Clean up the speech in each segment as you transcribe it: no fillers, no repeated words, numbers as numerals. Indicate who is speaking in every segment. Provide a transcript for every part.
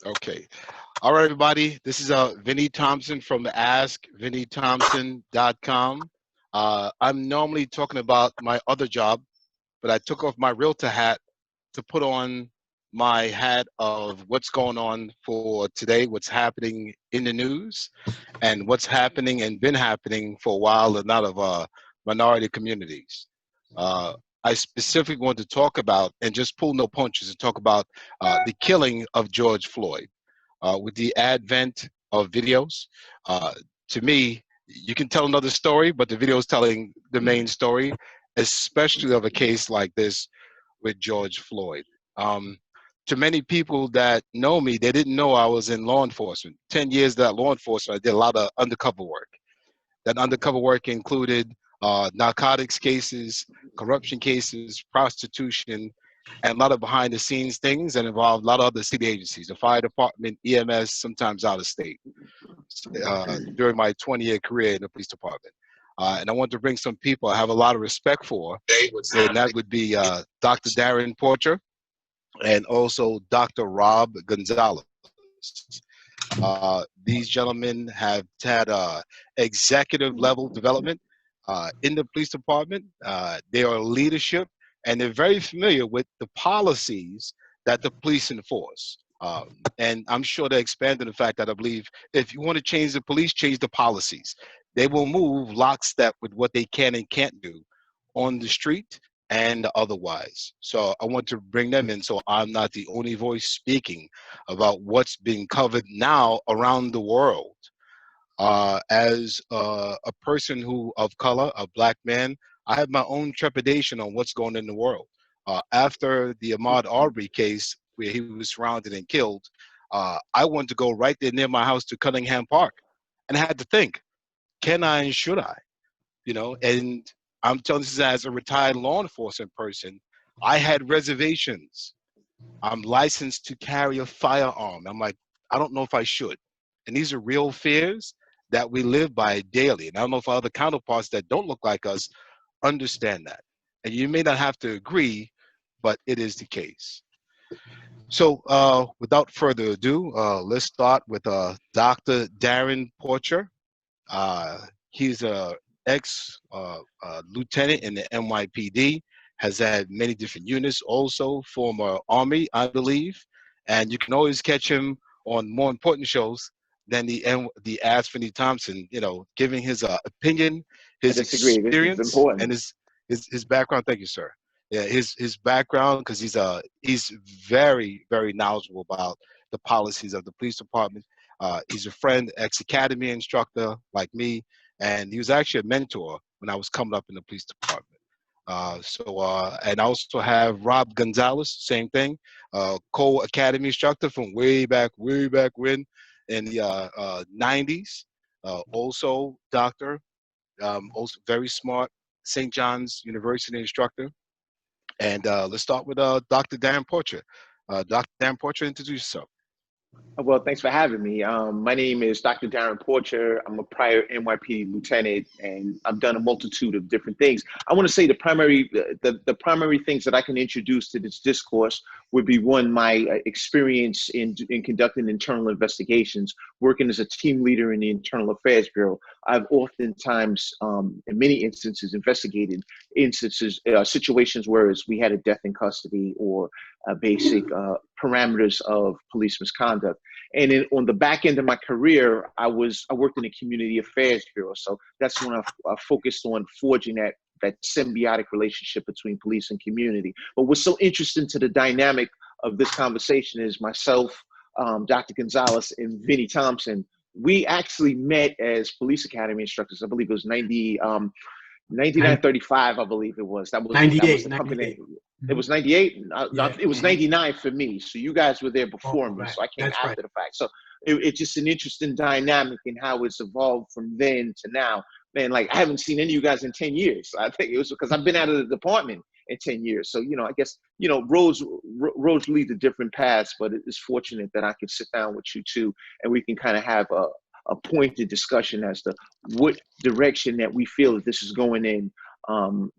Speaker 1: Okay. All right, everybody. This is Vinny Thompson from AskVinnyThompson.com. I'm normally talking about my other job, but I took off my realtor hat to put on my hat of what's going on for today, what's happening in the news, and what's happening and been happening for a while in a lot of minority communities. Uh, I specifically want to talk about, and just pull no punches, and talk about the killing of George Floyd. With the advent of videos, uh, to me, you can tell another story, but the video is telling the main story, especially of a case like this with George Floyd. Um, to many people that know me, they didn't know I was in law enforcement. 10 years that law enforcement, I did a lot of undercover work. That undercover work included narcotics cases, corruption cases, prostitution, and a lot of behind the scenes things that involved a lot of other city agencies, the fire department, EMS, sometimes out of state, during my 20-year career in the police department. And I want to bring some people I have a lot of respect for, and that would be Dr. Darrin Porcher and also Dr. Rob Gonzalez. These gentlemen have had executive level development in the police department. They are leadership, and they're very familiar with the policies that the police enforce. And I'm sure they expanded the fact that I believe if you want to change the police, change the policies. They will move lockstep with what they can and can't do on the street and otherwise. So I want to bring them in so I'm not the only voice speaking about what's being covered now around the world. As a person who of color, a black man, I have my own trepidation on what's going on in the world. After the Ahmaud Arbery case, where he was surrounded and killed, I wanted to go right there near my house to Cunningham Park, and I had to think, can I and should I? And I'm telling this as a retired law enforcement person. I had reservations. I'm licensed to carry a firearm. I'm like, I don't know if I should. And these are real fears that we live by daily. And I don't know if other counterparts that don't look like us understand that. And you may not have to agree, but it is the case. So without further ado, let's start with Dr. Darrin Porcher. He's a ex-lieutenant in the NYPD, has had many different units, also former Army, I believe. And you can always catch him on more important shows than the Ask Vinny Thompson, giving his opinion,
Speaker 2: I
Speaker 1: his
Speaker 2: disagree. This is
Speaker 1: experience,
Speaker 2: important.
Speaker 1: and his background. Thank you, sir. Yeah, his background, because he's very, very knowledgeable about the policies of the police department. He's a friend, ex-academy instructor like me, and he was actually a mentor when I was coming up in the police department. And I also have Rob Gonzalez, same thing, co-academy instructor from way back when in the 90s. Also doctor, also very smart, St. John's University instructor. And let's start with Dr. Darrin Porcher. Dr. Darrin Porcher, introduce yourself.
Speaker 2: Well, thanks for having me. My name is Dr. Darrin Porcher. I'm a prior NYPD lieutenant, and I've done a multitude of different things. I want to say the primary things that I can introduce to this discourse would be, one, my experience in conducting internal investigations, working as a team leader in the Internal Affairs Bureau. I've oftentimes, in many instances, investigated situations where we had a death in custody or basic parameters of police misconduct. And then on the back end of my career, I worked in the Community Affairs Bureau. So that's when I focused on forging that symbiotic relationship between police and community. But what's so interesting to the dynamic of this conversation is myself, Dr. Gonzalez, and Vinny Thompson. We actually met as police academy instructors. I believe it was 9935, I believe it was. That was the company. 98. It was 98. It was 99 for me. So you guys were there before me. Right. So I came after the fact. So it's just an interesting dynamic in how it's evolved from then to now. Man, like, I haven't seen any of you guys in 10 years. I think it was because I've been out of the department in 10 years. So, I guess, roads lead to different paths, but it's fortunate that I can sit down with you two and we can kind of have a pointed discussion as to what direction that we feel that this is going in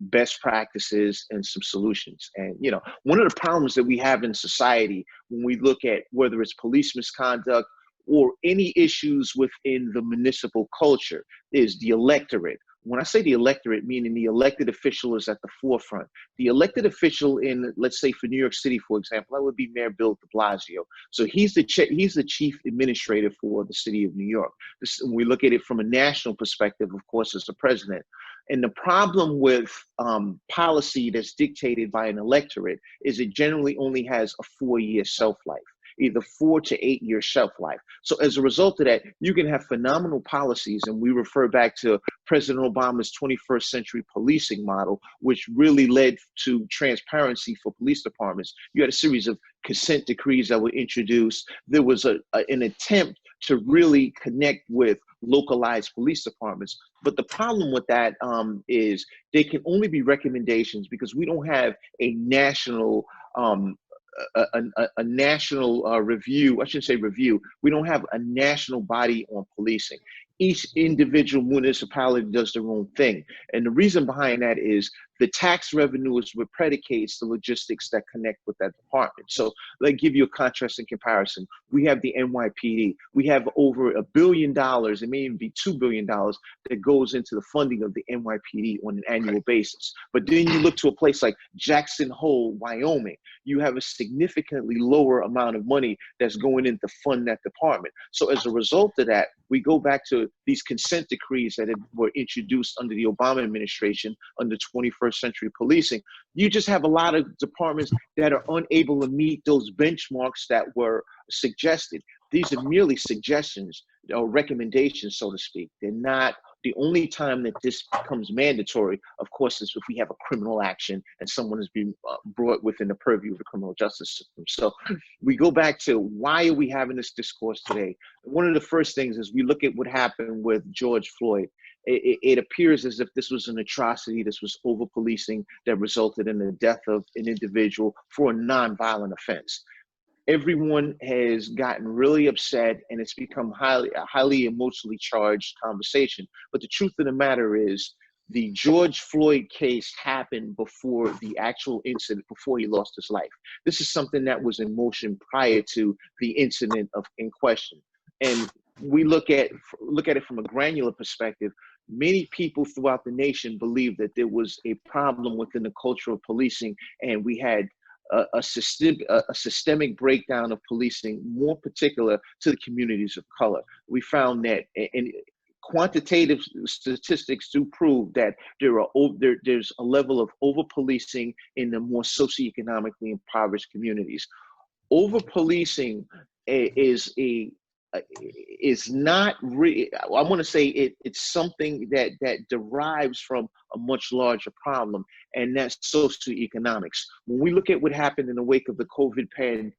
Speaker 2: best practices and some solutions. And, you know, one of the problems that we have in society when we look at whether it's police misconduct or any issues within the municipal culture is the electorate. When I say the electorate, meaning the elected official is at the forefront. The elected official in, let's say for New York City, for example, that would be Mayor Bill de Blasio. So he's the chief administrator for the city of New York. When we look at it from a national perspective, of course, as the president. And the problem with policy that's dictated by an electorate is it generally only has a 4-year shelf life, either 4 to 8 year shelf life. So as a result of that, you can have phenomenal policies. And we refer back to President Obama's 21st century policing model, which really led to transparency for police departments. You had a series of consent decrees that were introduced. There was an attempt to really connect with localized police departments. But the problem with that is they can only be recommendations because we don't have a national a national review. I shouldn't say review. We don't have a national body on policing. Each individual municipality does their own thing. And the reason behind that is the tax revenue is what predicates the logistics that connect with that department. So let me give you a contrast and comparison. We have the NYPD. We have over $1 billion, it may even be $2 billion that goes into the funding of the NYPD on an annual basis. But then you look to a place like Jackson Hole, Wyoming, you have a significantly lower amount of money that's going in to fund that department. So as a result of that, we go back to these consent decrees that were introduced under the Obama administration under 21st century policing. You just have a lot of departments that are unable to meet those benchmarks that were suggested. These are merely suggestions or recommendations, so to speak. They're not. The only time that this becomes mandatory, of course, is if we have a criminal action and someone is being brought within the purview of the criminal justice system. So we go back to why are we having this discourse today? One of the first things is we look at what happened with George Floyd. It appears as if this was an atrocity. This was over-policing that resulted in the death of an individual for a non-violent offense. Everyone has gotten really upset and it's become a highly emotionally charged conversation. But the truth of the matter is the George Floyd case happened before the actual incident, before he lost his life. This is something that was in motion prior to the incident in question. And we look at it from a granular perspective. Many people throughout the nation believe that there was a problem within the culture of policing, and we had a systemic breakdown of policing, more particular to the communities of color. We found that, and quantitative statistics do prove that there's a level of over-policing in the more socioeconomically impoverished communities. Over-policing is not I want to say it's something that derives from a much larger problem, and that's socioeconomics. When we look at what happened in the wake of the COVID-19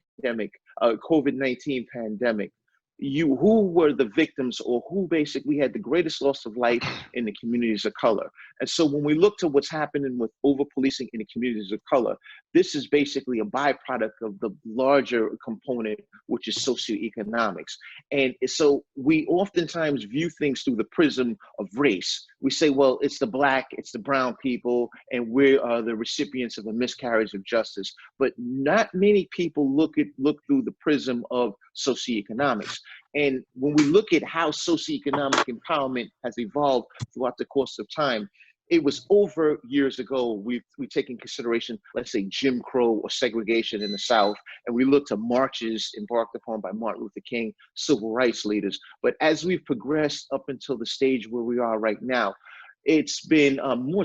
Speaker 2: pandemic, who were the victims, or who basically had the greatest loss of life in the communities of color? And so when we look to what's happening with over-policing in the communities of color, this is basically a byproduct of the larger component, which is socioeconomics. And so we oftentimes view things through the prism of race. We say, well, it's the Black, it's the brown people, and we are the recipients of a miscarriage of justice. But not many people look through the prism of socioeconomics. And when we look at how socioeconomic empowerment has evolved throughout the course of time, it was over years ago. We take in consideration, let's say, Jim Crow or segregation in the South, and we look to marches embarked upon by Martin Luther King, civil rights leaders. But as we've progressed up until the stage where we are right now, it's been more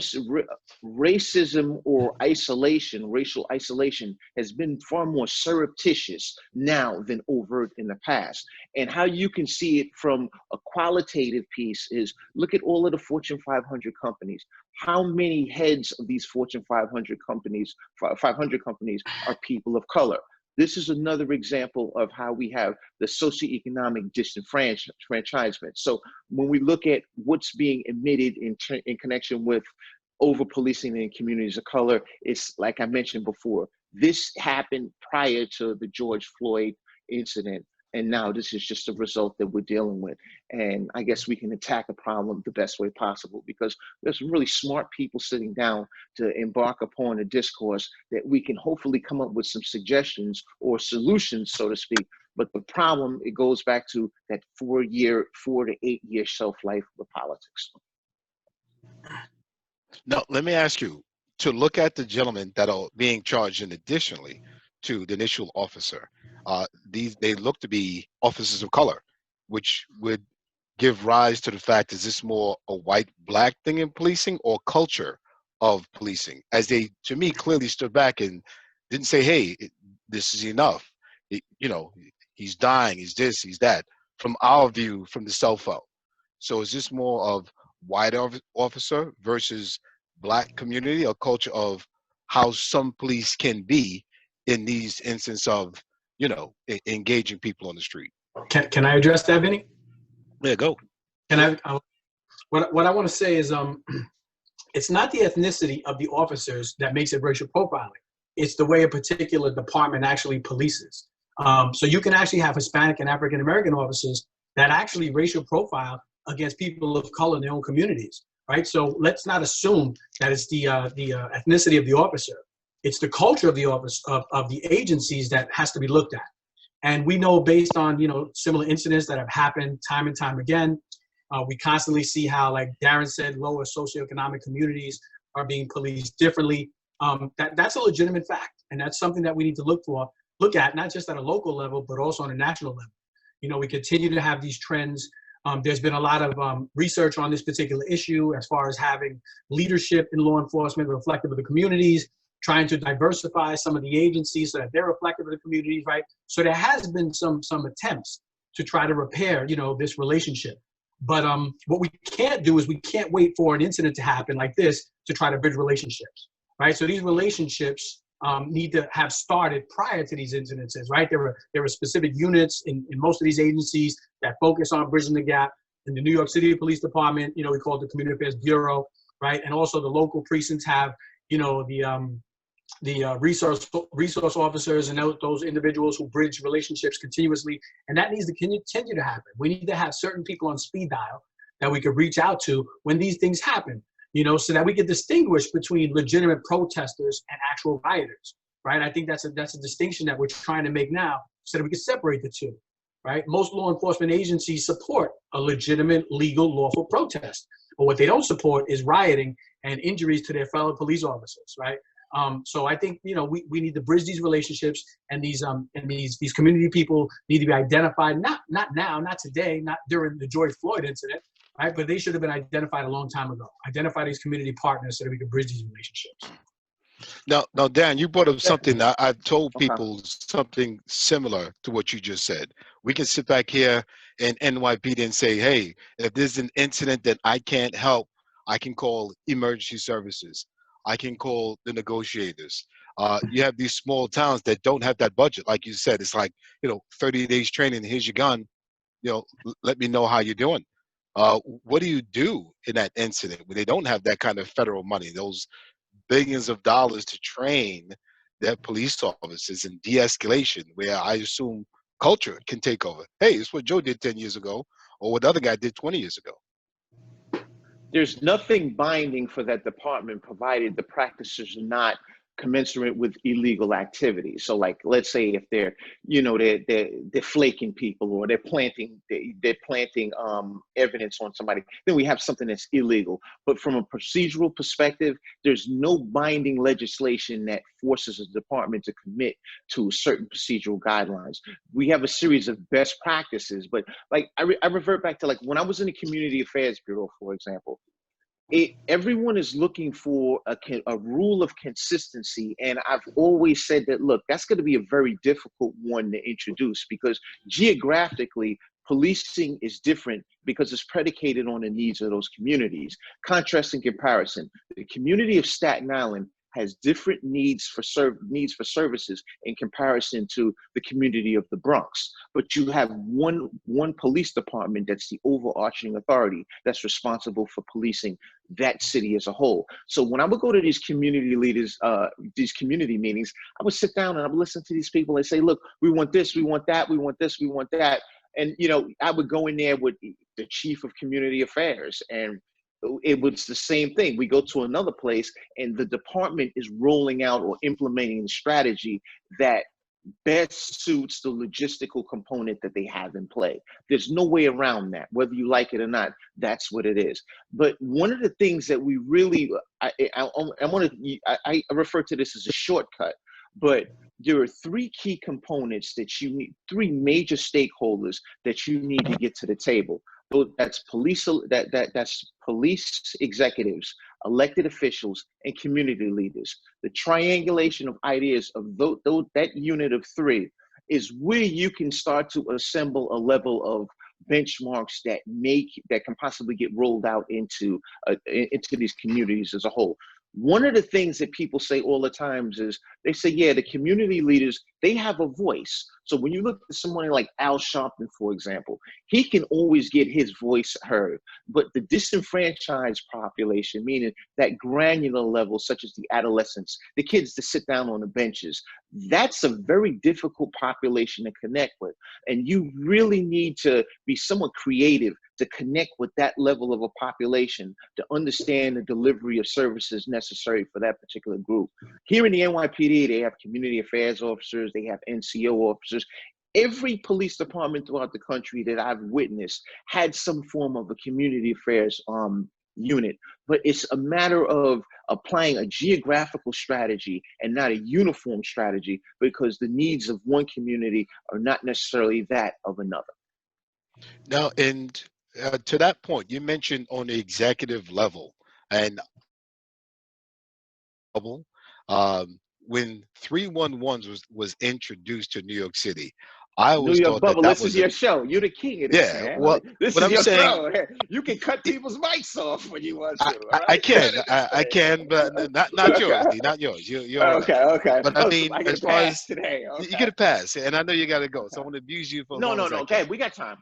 Speaker 2: racism or isolation, racial isolation has been far more surreptitious now than overt in the past. And how you can see it from a qualitative piece is look at all of the Fortune 500 companies. How many heads of these Fortune 500 companies are people of color? This is another example of how we have the socioeconomic disenfranchisement. So when we look at what's being emitted in connection with over-policing in communities of color, it's like I mentioned before, this happened prior to the George Floyd incident. And now this is just a result that we're dealing with. And I guess we can attack the problem the best way possible, because there's some really smart people sitting down to embark upon a discourse that we can hopefully come up with some suggestions or solutions, so to speak. But the problem, it goes back to that 4 to 8 year shelf life of politics.
Speaker 1: Now, let me ask you, to look at the gentlemen that are being charged, and additionally to the initial officer, they look to be officers of color, which would give rise to the fact, is this more a white-black thing in policing or culture of policing? As they, to me, clearly stood back and didn't say, hey, this is enough. He's dying, he's this, he's that, from our view, from the cell phone. So is this more of white officer versus black community, or culture of how some police can be in these instances of, engaging people on the street?
Speaker 3: Can I address that, Vinny?
Speaker 1: Yeah, go.
Speaker 3: Can I? What I want to say is, it's not the ethnicity of the officers that makes it racial profiling. It's the way a particular department actually polices. So you can actually have Hispanic and African American officers that actually racial profile against people of color in their own communities, right? So let's not assume that it's the ethnicity of the officer. It's the culture of the office of the agencies that has to be looked at. And we know, based on similar incidents that have happened time and time again, we constantly see how, like Darrin said, lower socioeconomic communities are being policed differently. That's a legitimate fact, and that's something that we need to look at, not just at a local level, but also on a national level. We continue to have these trends. There's been a lot of research on this particular issue, as far as having leadership in law enforcement reflective of the communities, trying to diversify some of the agencies so that they're reflective of the communities, right? So there has been some attempts to try to repair, this relationship. But what we can't do is we can't wait for an incident to happen like this to try to bridge relationships, right? So these relationships need to have started prior to these incidences, right? There were specific units in most of these agencies that focus on bridging the gap. In the New York City Police Department, we call it the Community Affairs Bureau, right? And also the local precincts have, the resource officers and those individuals who bridge relationships continuously. And that needs to continue to happen. We need to have certain people on speed dial that we could reach out to when these things happen, so that we can distinguish between legitimate protesters and actual rioters, right? I think that's a distinction that we're trying to make now, so that we can separate the two, right? Most law enforcement agencies support a legitimate, legal, lawful protest. But what they don't support is rioting and injuries to their fellow police officers, right? So I think, we need to bridge these relationships, and these community people need to be identified, not now, not today, not during the George Floyd incident, right? But they should have been identified a long time ago. Identify these community partners so that we can bridge these relationships.
Speaker 1: Now, Dan, you brought up something that I've told people, something similar to what you just said. We can sit back here in NYPD and say, hey, if there's an incident that I can't help, I can call emergency services. I can call the negotiators. You have these small towns that don't have that budget. Like you said, it's like, 30 days training, here's your gun, let me know how you're doing. What do you do in that incident when they don't have that kind of federal money, those billions of dollars to train their police officers in de-escalation, where I assume culture can take over? Hey, it's what Joe did 10 years ago, or what the other guy did 20 years ago.
Speaker 2: There's nothing binding for that department, provided the practices are not commensurate with illegal activity. So, like, let's say if they're flaking people, or they're planting evidence on somebody, then we have something that's illegal. But from a procedural perspective, there's no binding legislation that forces a department to commit to certain procedural guidelines. We have a series of best practices, but like I revert back to, like, when I was in the Community Affairs Bureau, for example. Everyone is looking for a rule of consistency. And I've always said that, look, that's going to be a very difficult one to introduce, because geographically, policing is different because it's predicated on the needs of those communities. Contrast and comparison. The community of Staten Island has different needs for services in comparison to the community of the Bronx. But you have one police department that's the overarching authority that's responsible for policing that city as a whole. So when I would go to these community leaders, these community meetings, I would sit down and I would listen to these people and say, look, we want this, we want that, we want this, we want that. And, you know, I would go in there with the chief of community affairs, and it was the same thing. We go to another place and the department is rolling out or implementing the strategy that best suits the logistical component that they have in play. There's no way around that, whether you like it or not. That's what it is. But one of the things that we really, I refer to this as a shortcut, but there are three key components that you need, three major stakeholders that you need to get to the table. That's police, that's police executives, elected officials, and community leaders. The triangulation of ideas of that unit of three is where you can start to assemble a level of benchmarks that can possibly get rolled out into these communities as a whole. One of the things that people say all the times is they say, yeah, the community leaders, they have a voice. So when you look at somebody like Al Sharpton, for example, he can always get his voice heard. But the disenfranchised population, meaning that granular level, such as the adolescents, the kids that sit down on the benches, that's a very difficult population to connect with. And you really need to be somewhat creative to connect with that level of a population to understand the delivery of services necessary for that particular group. Here in the NYPD, they have community affairs officers, they have NCO officers. Every police department throughout the country that I've witnessed had some form of a community affairs unit, but it's a matter of applying a geographical strategy and not a uniform strategy, because the needs of one community are not necessarily that of another.
Speaker 1: Now, and to that point, you mentioned on the executive level, and when 311s was introduced to New York City, I
Speaker 2: New
Speaker 1: always
Speaker 2: York
Speaker 1: thought
Speaker 2: Bubble,
Speaker 1: that
Speaker 2: this is your show. You're the king of this, man.
Speaker 1: well,
Speaker 2: This
Speaker 1: but
Speaker 2: is
Speaker 1: I'm
Speaker 2: your
Speaker 1: saying
Speaker 2: throw. You can cut people's mics off when you want to.
Speaker 1: I can, but not yours, D, not yours. You're all right.
Speaker 2: Okay.
Speaker 1: But I mean,
Speaker 2: I get
Speaker 1: as
Speaker 2: a
Speaker 1: far
Speaker 2: pass
Speaker 1: as
Speaker 2: today. Okay.
Speaker 1: you get a pass, and I know you got to go, so I want to abuse you for as long as I can.
Speaker 2: Okay, we got time.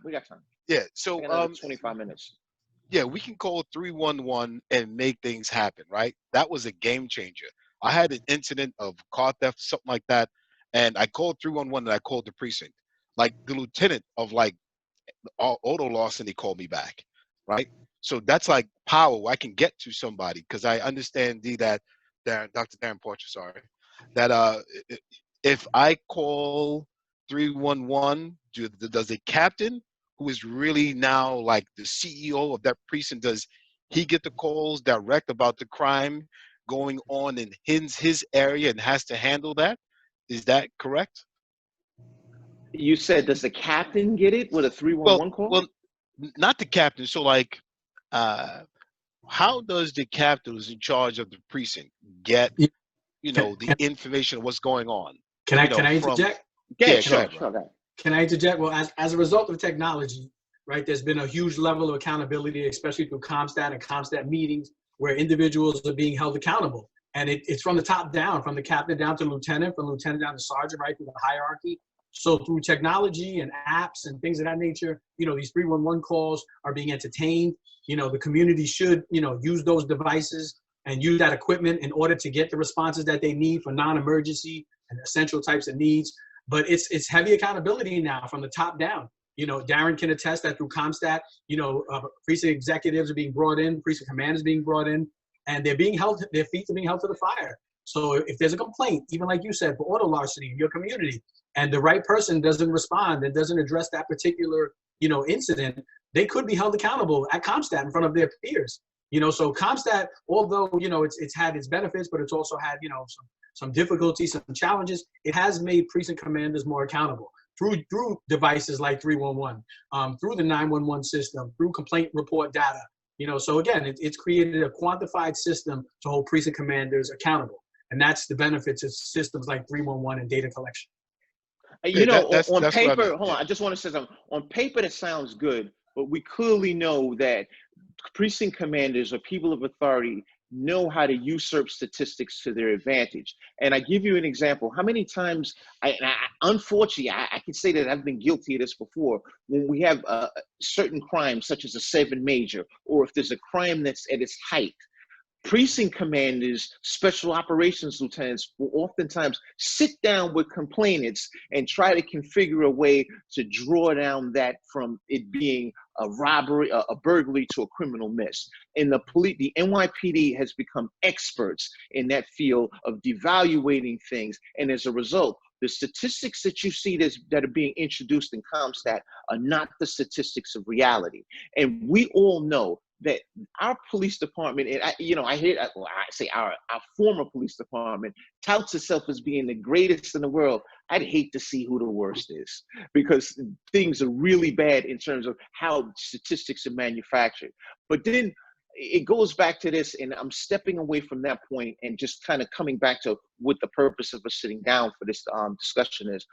Speaker 1: Yeah.
Speaker 2: I
Speaker 1: So
Speaker 2: got another 25 minutes.
Speaker 1: yeah, we can call 311 and make things happen, right? That was a game changer. I had an incident of car theft, something like that, and I called 311 and I called the precinct. Like the lieutenant of like auto loss, and he called me back, right? So that's like power where I can get to somebody, because I understand that Dr. Darrin Porcher, sorry, that if I call 311, does the captain, who is really now like the CEO of that precinct, does he get the calls direct about the crime going on in his area and has to handle that? Is that correct?
Speaker 2: You said, does the captain get it with a 311 call?
Speaker 1: Well, not the captain. So like, how does the captain who's in charge of the precinct get, the information of what's going on?
Speaker 3: Can I interject?
Speaker 2: Yeah,
Speaker 3: sure.
Speaker 2: Sure.
Speaker 3: Can I interject? Well, as a result of technology, right, there's been a huge level of accountability, especially through CompStat and CompStat meetings, where individuals are being held accountable. And it's from the top down, from the captain down to lieutenant, from lieutenant down to sergeant, right, through the hierarchy. So through technology and apps and things of that nature, these 311 calls are being entertained. The community should, use those devices and use that equipment in order to get the responses that they need for non-emergency and essential types of needs. But it's heavy accountability now from the top down. Darrin can attest that through CompStat, precinct executives are being brought in, precinct commanders being brought in, and they're being held, their feet are being held to the fire. So if there's a complaint, even like you said, for auto larceny in your community, and the right person doesn't respond and doesn't address that particular, incident, they could be held accountable at CompStat in front of their peers. So CompStat, although, it's had its benefits, but it's also had, some difficulties, some challenges. It has made precinct commanders more accountable through devices like 311, through the 911 system, through complaint report data. So again, it's created a quantified system to hold precinct commanders accountable. And that's the benefits of systems like 311 and data collection.
Speaker 2: On paper, hold on, I just want to say something. On paper, that sounds good, but we clearly know that precinct commanders or people of authority know how to usurp statistics to their advantage. And I give you an example. How many times, unfortunately, I can say that I've been guilty of this before, when we have certain crimes, such as a 7 major, or if there's a crime that's at its height, precinct commanders, special operations lieutenants will oftentimes sit down with complainants and try to configure a way to draw down that from it being a robbery, a burglary, to a criminal miss. And the NYPD has become experts in that field of devaluating things. And as a result, the statistics that you see that are being introduced in CompStat are not the statistics of reality. And we all know that our police department, and I say our former police department touts itself as being the greatest in the world. I'd hate to see who the worst is, because things are really bad in terms of how statistics are manufactured. But then it goes back to this, and I'm stepping away from that point and just kind of coming back to what the purpose of us sitting down for this discussion is.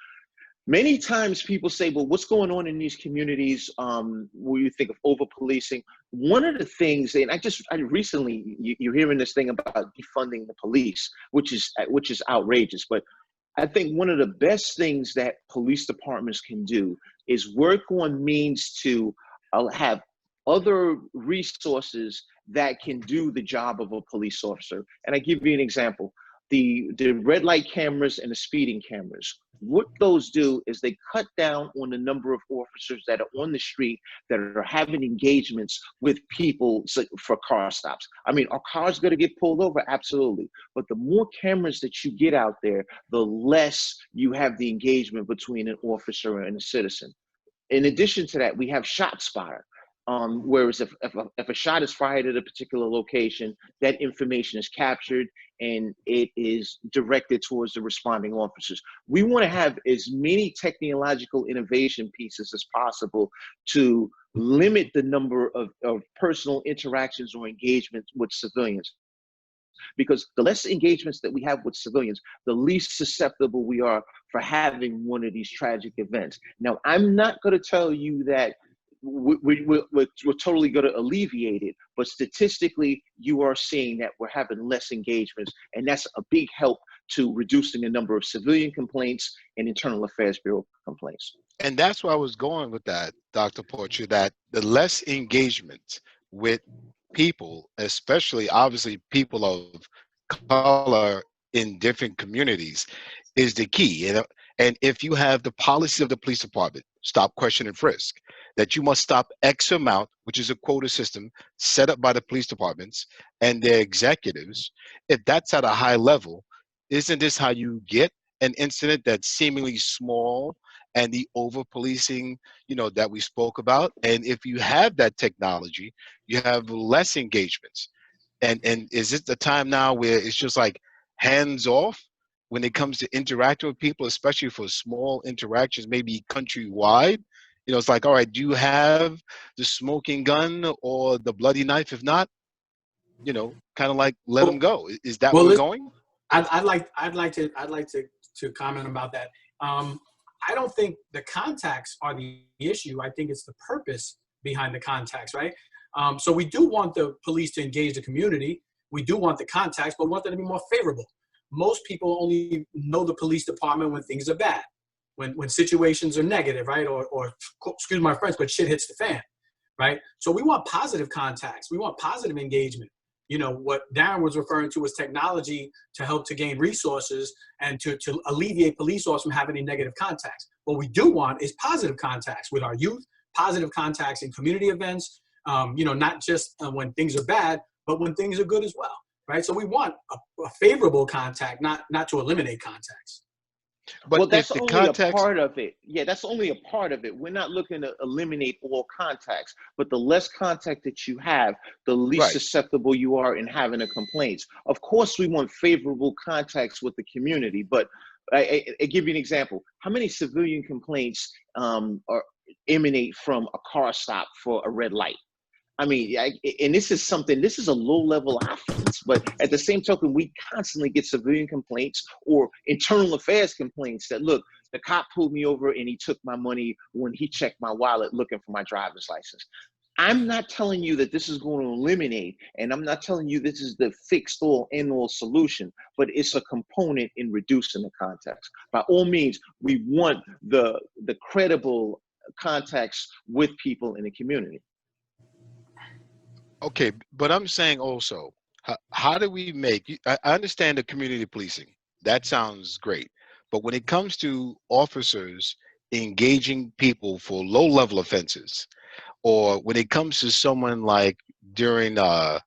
Speaker 2: Many times people say, well, what's going on in these communities where you think of over-policing? One of the things, and I recently, you're hearing this thing about defunding the police, which is outrageous. But I think one of the best things that police departments can do is work on means to have other resources that can do the job of a police officer. And I give you an example. The red light cameras and the speeding cameras. What those do is they cut down on the number of officers that are on the street that are having engagements with people for car stops. I mean, are cars going to get pulled over? Absolutely. But the more cameras that you get out there, the less you have the engagement between an officer and a citizen. In addition to that, we have ShotSpotter. Whereas if a shot is fired at a particular location, that information is captured and it is directed towards the responding officers. We want to have as many technological innovation pieces as possible to limit the number of personal interactions or engagements with civilians. Because the less engagements that we have with civilians, the least susceptible we are for having one of these tragic events. Now, I'm not going to tell you that we're totally going to alleviate it, but statistically, you are seeing that we're having less engagements, and that's a big help to reducing the number of civilian complaints and Internal Affairs Bureau complaints.
Speaker 1: And that's where I was going with that, Dr. Porcher, that the less engagement with people, especially obviously people of color in different communities, is the key. And if you have the policy of the police department, stop, question, and frisk, that you must stop X amount, which is a quota system set up by the police departments and their executives, if that's at a high level, isn't this how you get an incident that's seemingly small and the over-policing, that we spoke about? And if you have that technology, you have less engagements. And is it the time now where it's just like hands off when it comes to interacting with people, especially for small interactions, maybe countrywide? It's like, all right, do you have the smoking gun or the bloody knife? If not, kind of like let them go. Is that where we're going?
Speaker 3: I'd like to comment about that. I don't think the contacts are the issue. I think it's the purpose behind the contacts, right? So we do want the police to engage the community. We do want the contacts, but we want them to be more favorable. Most people only know the police department when things are bad, when situations are negative, right? Or excuse my French, but shit hits the fan, right? So we want positive contacts. We want positive engagement. What Darrin was referring to was technology to help to gain resources and to alleviate police officers from having any negative contacts. What we do want is positive contacts with our youth, positive contacts in community events, not just when things are bad, but when things are good as well, right? So we want a favorable contact, not to eliminate contacts.
Speaker 1: But
Speaker 2: well, that's only
Speaker 1: context...
Speaker 2: a part of it. Yeah, that's only a part of it. We're not looking to eliminate all contacts, but the less contact that you have, the least susceptible you are in having a complaint. Of course, we want favorable contacts with the community, but I give you an example. How many civilian complaints emanate from a car stop for a red light? I mean, and this is a low-level offense, but at the same token, we constantly get civilian complaints or internal affairs complaints that, look, the cop pulled me over and he took my money when he checked my wallet looking for my driver's license. I'm not telling you that this is going to eliminate, and I'm not telling you this is the fixed all end all solution, but it's a component in reducing the context. By all means, we want the credible contacts with people in the community.
Speaker 1: Okay, but I'm saying also, how do we make, I understand the community policing. That sounds great. But when it comes to officers engaging people for low-level offenses, or when it comes to someone like during the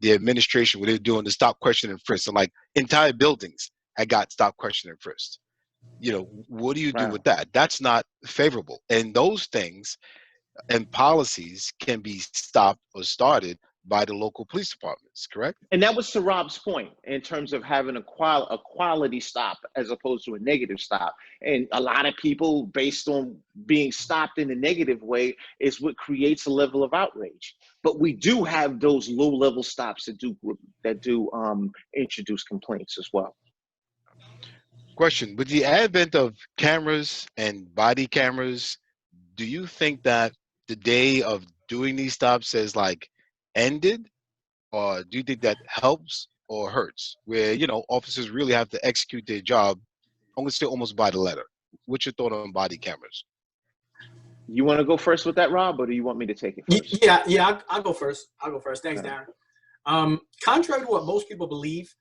Speaker 1: administration when they're doing the stop, question, and frisk, and like entire buildings had got stop, question, and frisk. You know, what do you do
Speaker 2: Right.
Speaker 1: with that? That's not favorable. And those things and policies can be stopped or started by the local police departments, correct?
Speaker 2: And that was Sarab's point in terms of having a quality stop as opposed to a negative stop. And a lot of people, based on being stopped in a negative way, is what creates a level of outrage. But we do have those low-level stops that do introduce complaints as well.
Speaker 1: Question: with the advent of cameras and body cameras, do you think that the day of doing these stops has like ended, or do you think that helps or hurts? Where, you know, officers really have to execute their job, I'm gonna say almost by the letter. What's your thought on body cameras?
Speaker 2: You want to go first with that, Rob, or do you want me to take it first?
Speaker 3: Yeah, I'll go first. Thanks,
Speaker 2: Okay.
Speaker 3: Darrin. Contrary to what most people believe,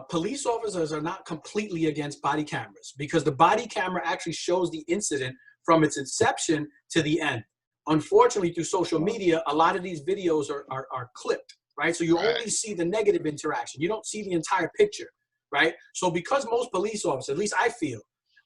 Speaker 3: police officers are not completely against body cameras because the body camera actually shows the incident from its inception to the end. Unfortunately, through social media, a lot of these videos are clipped, right? So you only see the negative interaction. You don't see the entire picture, right? So because most police officers, at least I feel,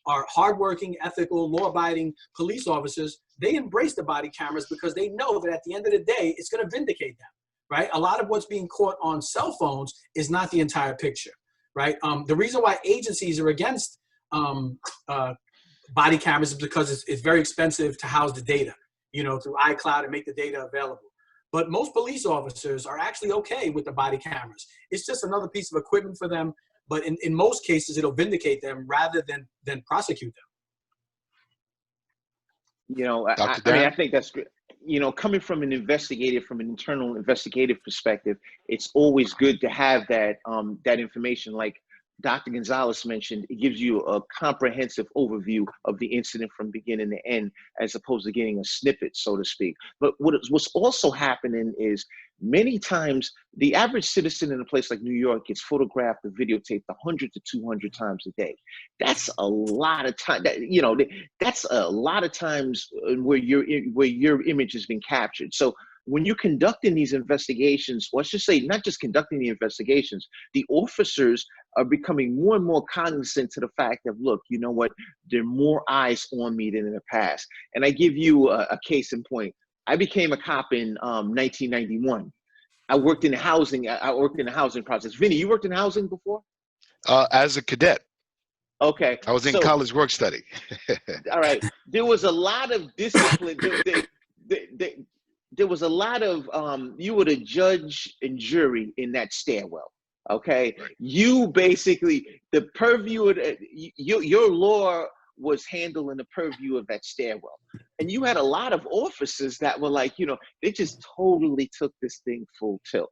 Speaker 3: are hardworking, ethical, law-abiding police officers, they embrace the body cameras because they know that at the end of the day, it's going to vindicate them, right? A lot of what's being caught on cell phones is not the entire picture, right? The reason why agencies are against body cameras is because it's very expensive to house the data, you know, through iCloud and make the data available. But most police officers are actually okay with the body cameras. It's just another piece of equipment for them. But in most cases, it'll vindicate them rather than prosecute them.
Speaker 2: You know,
Speaker 1: Dr.
Speaker 2: I mean, I
Speaker 1: Darrin?
Speaker 2: think that's good. You know, coming from an internal investigative perspective, it's always good to have that that information. Like Dr. Gonzalez mentioned, it gives you a comprehensive overview of the incident from beginning to end, as opposed to getting a snippet, so to speak. But what's also happening is many times the average citizen in a place like New York gets photographed or videotaped 100 to 200 times a day. That's a lot of time. You know, that's a lot of times where your image has been captured. So when you're conducting these investigations, let's just say not just conducting the investigations, the officers are becoming more and more cognizant to the fact that, look, you know what, there are more eyes on me than in the past. And I give you a case in point. I became a cop in 1991. I worked in the housing. I worked in the housing process. Vinny, you worked in housing before?
Speaker 1: As a cadet,
Speaker 2: Okay.
Speaker 1: I was in
Speaker 2: So,
Speaker 1: college work study.
Speaker 2: all right. There was a lot of discipline. There was a lot of you were the judge and jury in that stairwell. Okay,
Speaker 1: Right.
Speaker 2: you basically the purview of your law was handling the purview of that stairwell, and you had a lot of officers that were like, you know, they just totally took this thing full tilt.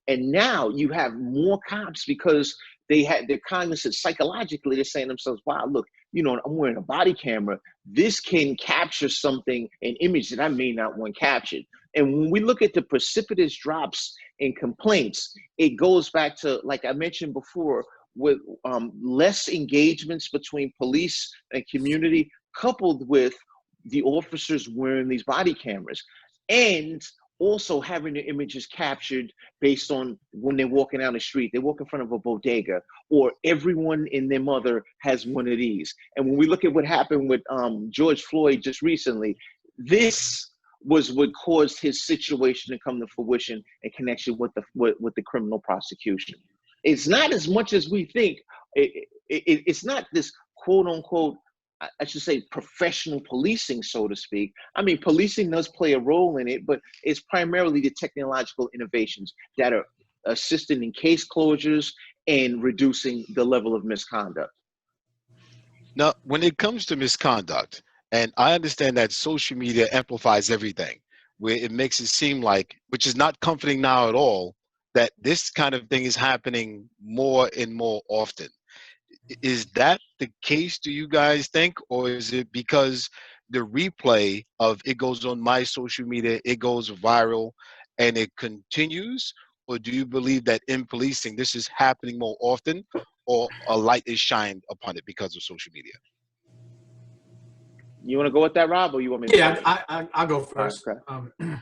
Speaker 2: And now you have more cops because they're cognizant psychologically. They're saying to themselves, wow, look, you know, I'm wearing a body camera. This can capture something, an image that I may not want captured. And when we look at the precipitous drops in complaints, it goes back to, like I mentioned before, with less engagements between police and community, coupled with the officers wearing these body cameras. And also having the images captured based on when they're walking down the street, they walk in front of a bodega, or everyone and their mother has one of these. And when we look at what happened with George Floyd just recently, this was what caused his situation to come to fruition in connection with the criminal prosecution. It's not as much as we think. It's not this quote unquote, I should say, professional policing, so to speak. I mean, policing does play a role in it, but it's primarily the technological innovations that are assisting in case closures and reducing the level of misconduct.
Speaker 1: Now, when it comes to misconduct, and I understand that social media amplifies everything, where it makes it seem like, which is not comforting now at all, that this kind of thing is happening more and more often. Is that the case, do you guys think? Or is it because the replay of it goes on my social media, it goes viral, and it continues? Or do you believe that in policing, this is happening more often, or a light is shined upon it because of social media?
Speaker 2: You want to go with that, Rob, or you want me to?
Speaker 3: Yeah, I'll go first.
Speaker 2: All right,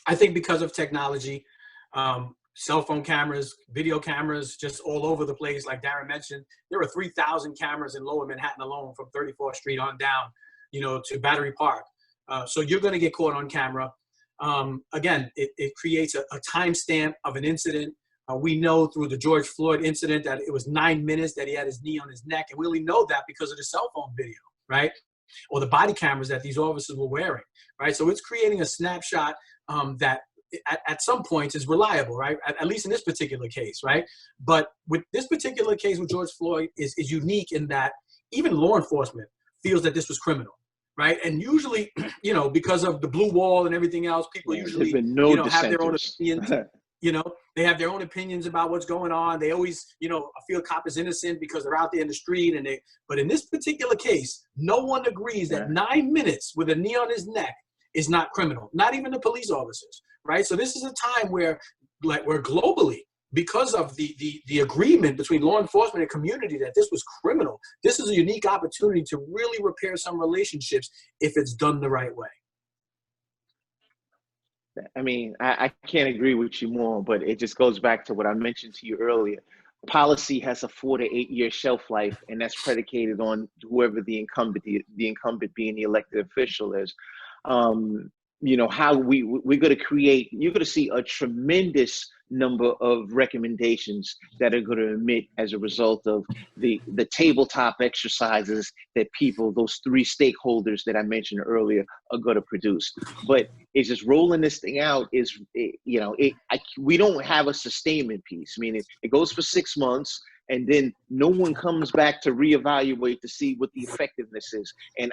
Speaker 3: I think because of technology, cell phone cameras, video cameras, just all over the place. Like Darrin mentioned, there are 3,000 cameras in Lower Manhattan alone, from 34th Street on down, to Battery Park. So you're going to get caught on camera. Again, it creates a timestamp of an incident. We know through the George Floyd incident that it was 9 minutes that he had his knee on his neck, and we only know that because of the cell phone video, right? Or the body cameras that these officers were wearing, right? So it's creating a snapshot that at some points is reliable, right? At least in this particular case, right? But with this particular case with George Floyd is unique in that even law enforcement feels that this was criminal, right? And usually, because of the blue wall and everything else, people usually, have their own opinions. They have their own opinions about what's going on. They always, feel a cop is innocent because they're out there in the street. But in this particular case, no one agrees that 9 minutes with a knee on his neck is not criminal. Not even the police officers, right? So this is a time where globally, because of the agreement between law enforcement and community that this was criminal, this is a unique opportunity to really repair some relationships if it's done the right way.
Speaker 2: I mean, I can't agree with you more, but it just goes back to what I mentioned to you earlier. Policy has a 4 to 8 year shelf life, and that's predicated on whoever the incumbent being the elected official is. How we're going to create, you're going to see a tremendous number of recommendations that are going to emit as a result of the tabletop exercises that those three stakeholders that I mentioned earlier, are going to produce. But it's just rolling this thing out we don't have a sustainment piece, meaning it goes for 6 months, and then no one comes back to reevaluate to see what the effectiveness is. And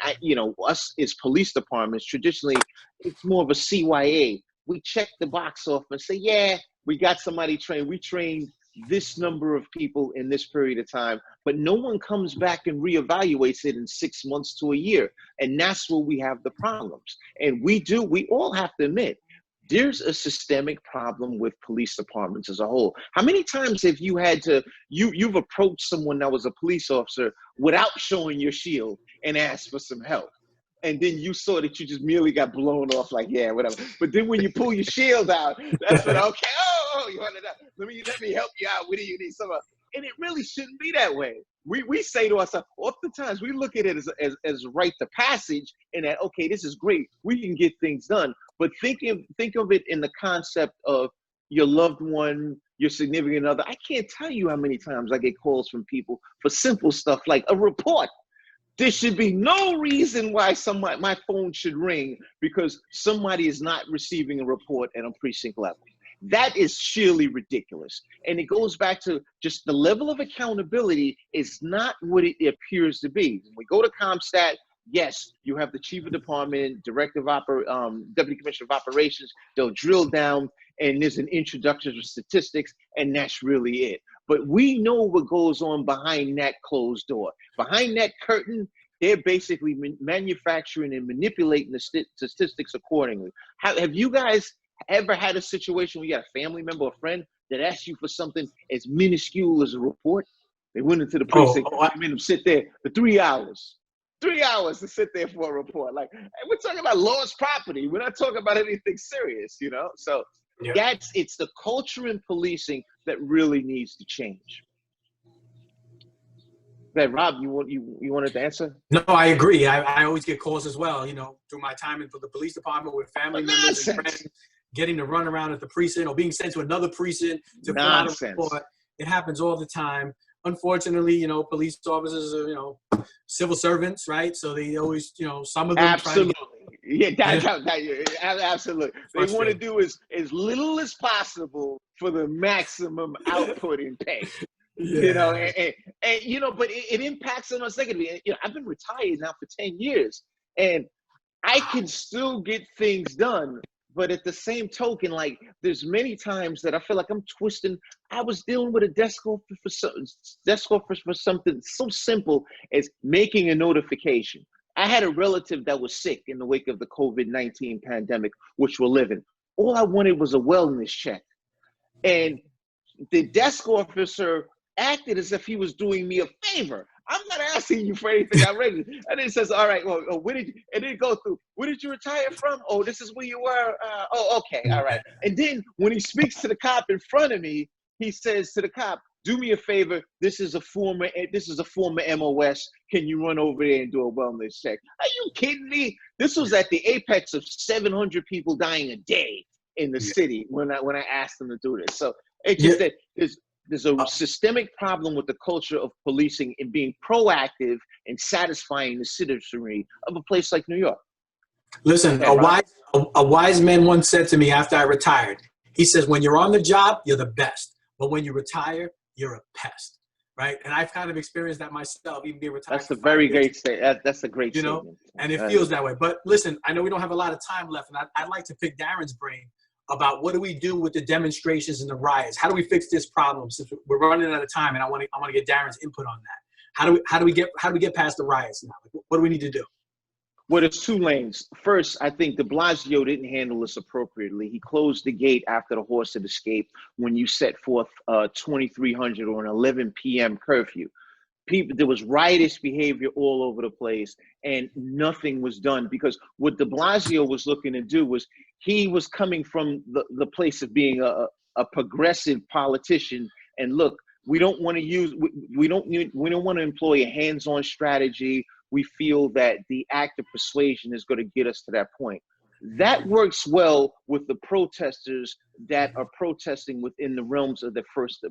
Speaker 2: us as police departments, traditionally, it's more of a CYA. We check the box off and say, yeah, we got somebody trained. We trained this number of people in this period of time, but no one comes back and reevaluates it in 6 months to a year. And that's where we have the problems. And we all have to admit, there's a systemic problem with police departments as a whole. How many times have you had to, you've approached someone that was a police officer without showing your shield and asked for some help? And then you saw that you just merely got blown off, like, yeah, whatever. But then when you pull your shield out, that's when, okay, you want to, let me help you out. What do you need? And it really shouldn't be that way. We say to ourselves, oftentimes we look at it as rite of passage, and that, okay, this is great, we can get things done. But think of it in the concept of your loved one, your significant other. I can't tell you how many times I get calls from people for simple stuff like a report. There should be no reason why my phone should ring because somebody is not receiving a report at a precinct level. That is sheerly ridiculous. And it goes back to just the level of accountability is not what it appears to be. When we go to CompStat, yes, you have the chief of department, deputy commissioner of operations. They'll drill down and there's an introduction to statistics, and that's really it. But we know what goes on behind that closed door. Behind that curtain, they're basically manufacturing and manipulating the statistics accordingly. Have you guys ever had a situation where you had a family member or friend that asked you for something as minuscule as a report? They went into the precinct and made them sit there for 3 hours. 3 hours to sit there for a report. Like, we're talking about lost property. We're not talking about anything serious, So it's the culture in policing that really needs to change. Rob, you wanted to answer?
Speaker 3: No, I agree. I always get calls as well, through my time in the police department with family members and friends, getting to run around at the precinct or being sent to another precinct to fill out a report. It happens all the time. Unfortunately, police officers are, civil servants, right? So they always, some of them
Speaker 2: absolutely. Absolutely. They want to do as little as possible for the maximum output and pay. But it impacts on us negatively. I've been retired now for 10 years, and I can still get things done, but at the same token, like there's many times that I feel like I'm twisting. I was dealing with a desk office for something so simple as making a notification. I had a relative that was sick in the wake of the COVID-19 pandemic, which we're living. All I wanted was a wellness check. And the desk officer acted as if he was doing me a favor. I'm not asking you for anything outrageous. And then it says, all right, well, where did you, and then go through, where did you retire from? Oh, this is where you were. Oh, okay, all right. And then when he speaks to the cop in front of me, he says to the cop, do me a favor. This is a former MOS. Can you run over there and do a wellness check? Are you kidding me? This was at the apex of 700 people dying a day in the city when I asked them to do this. So it's just that there's a systemic problem with the culture of policing and being proactive and satisfying the citizenry of a place like New York.
Speaker 3: Listen, a wise man once said to me after I retired, he says, when you're on the job, you're the best. But when you retire, you're a pest. Right? And I've kind of experienced that myself, even being retired.
Speaker 2: That's a very great statement. That's a great statement.
Speaker 3: You know, and it feels that way. But listen, I know we don't have a lot of time left, and I'd like to pick Darrin's brain about what do we do with the demonstrations and the riots? How do we fix this problem? Since we're running out of time, and I want to get Darrin's input on that. How do we get past the riots now? What do we need to do?
Speaker 2: Well, there's two lanes. First, I think de Blasio didn't handle this appropriately. He closed the gate after the horse had escaped when you set forth 2300 or an 11 p.m. curfew. There was riotous behavior all over the place, and nothing was done, because what de Blasio was looking to do was he was coming from the place of being a progressive politician. And look, we don't want to employ a hands-on strategy. We feel that the act of persuasion is going to get us to that point. That works well with the protesters that are protesting within the realms of the First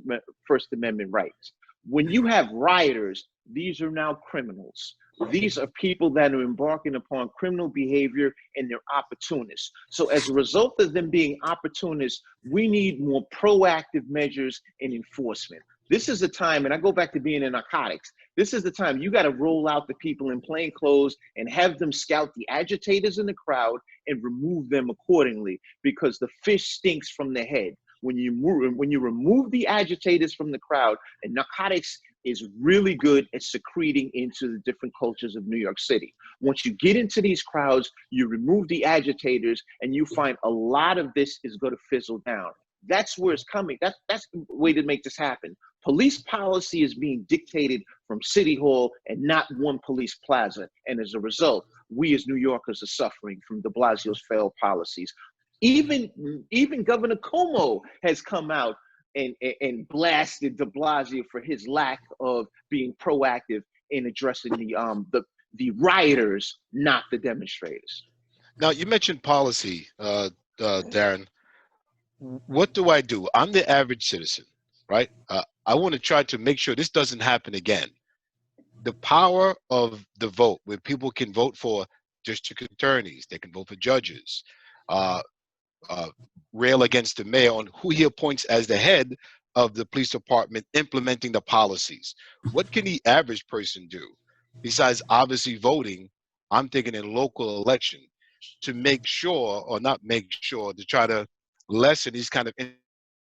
Speaker 2: Amendment rights. When you have rioters, these are now criminals. These are people that are embarking upon criminal behavior, and they're opportunists. So as a result of them being opportunists, we need more proactive measures in enforcement. This is the time, and I go back to being in narcotics, this is the time you got to roll out the people in plain clothes and have them scout the agitators in the crowd and remove them accordingly, because the fish stinks from the head. When you remove the agitators from the crowd, and narcotics is really good at secreting into the different cultures of New York City. Once you get into these crowds, you remove the agitators, and you find a lot of this is going to fizzle down. That's where it's coming. That's the way to make this happen. Police policy is being dictated from City Hall and not one police plaza. And as a result, we as New Yorkers are suffering from de Blasio's failed policies. Even Governor Cuomo has come out and blasted de Blasio for his lack of being proactive in addressing the rioters, not the demonstrators.
Speaker 1: Now, you mentioned policy, Darrin. What do I do? I'm the average citizen, right? I want to try to make sure this doesn't happen again. The power of the vote, where people can vote for district attorneys, they can vote for judges, rail against the mayor on who he appoints as the head of the police department implementing the policies. What can the average person do besides obviously voting? I'm thinking in local election to make sure, or not make sure, to try to lessen these kind of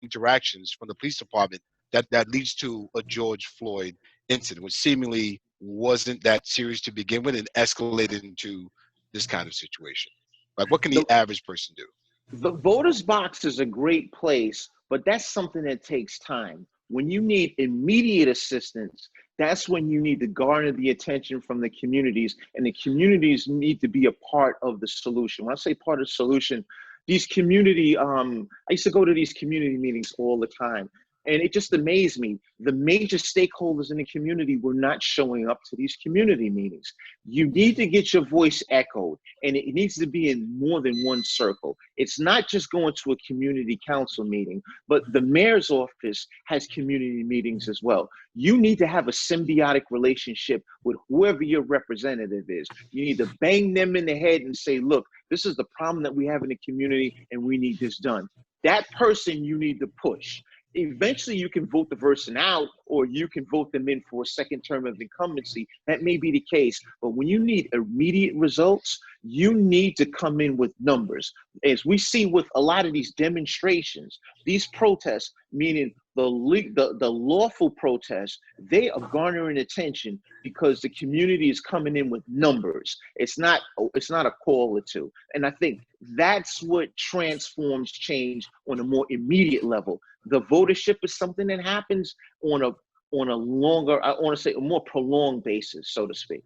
Speaker 1: interactions from the police department that leads to a George Floyd incident, which seemingly wasn't that serious to begin with and escalated into this kind of situation. Like, what can the average person do?
Speaker 2: The voter's box is a great place, but that's something that takes time. When you need immediate assistance, that's when you need to garner the attention from the communities, and the communities need to be a part of the solution. When I say part of the solution, these community, I used to go to these community meetings all the time, and it just amazed me. The major stakeholders in the community were not showing up to these community meetings. You need to get your voice echoed, and it needs to be in more than one circle. It's not just going to a community council meeting, but the mayor's office has community meetings as well. You need to have a symbiotic relationship with whoever your representative is. You need to bang them in the head and say, look, this is the problem that we have in the community, and we need this done. That person you need to push. Eventually you can vote the person out, or you can vote them in for a second term of incumbency. That may be the case, but when you need immediate results, you need to come in with numbers. As we see with a lot of these demonstrations, these protests, meaning the lawful protests, they are garnering attention because the community is coming in with numbers. It's not a call or two. And I think that's what transforms change on a more immediate level. The votership is something that happens on a longer, I want to say a more prolonged basis, so to speak.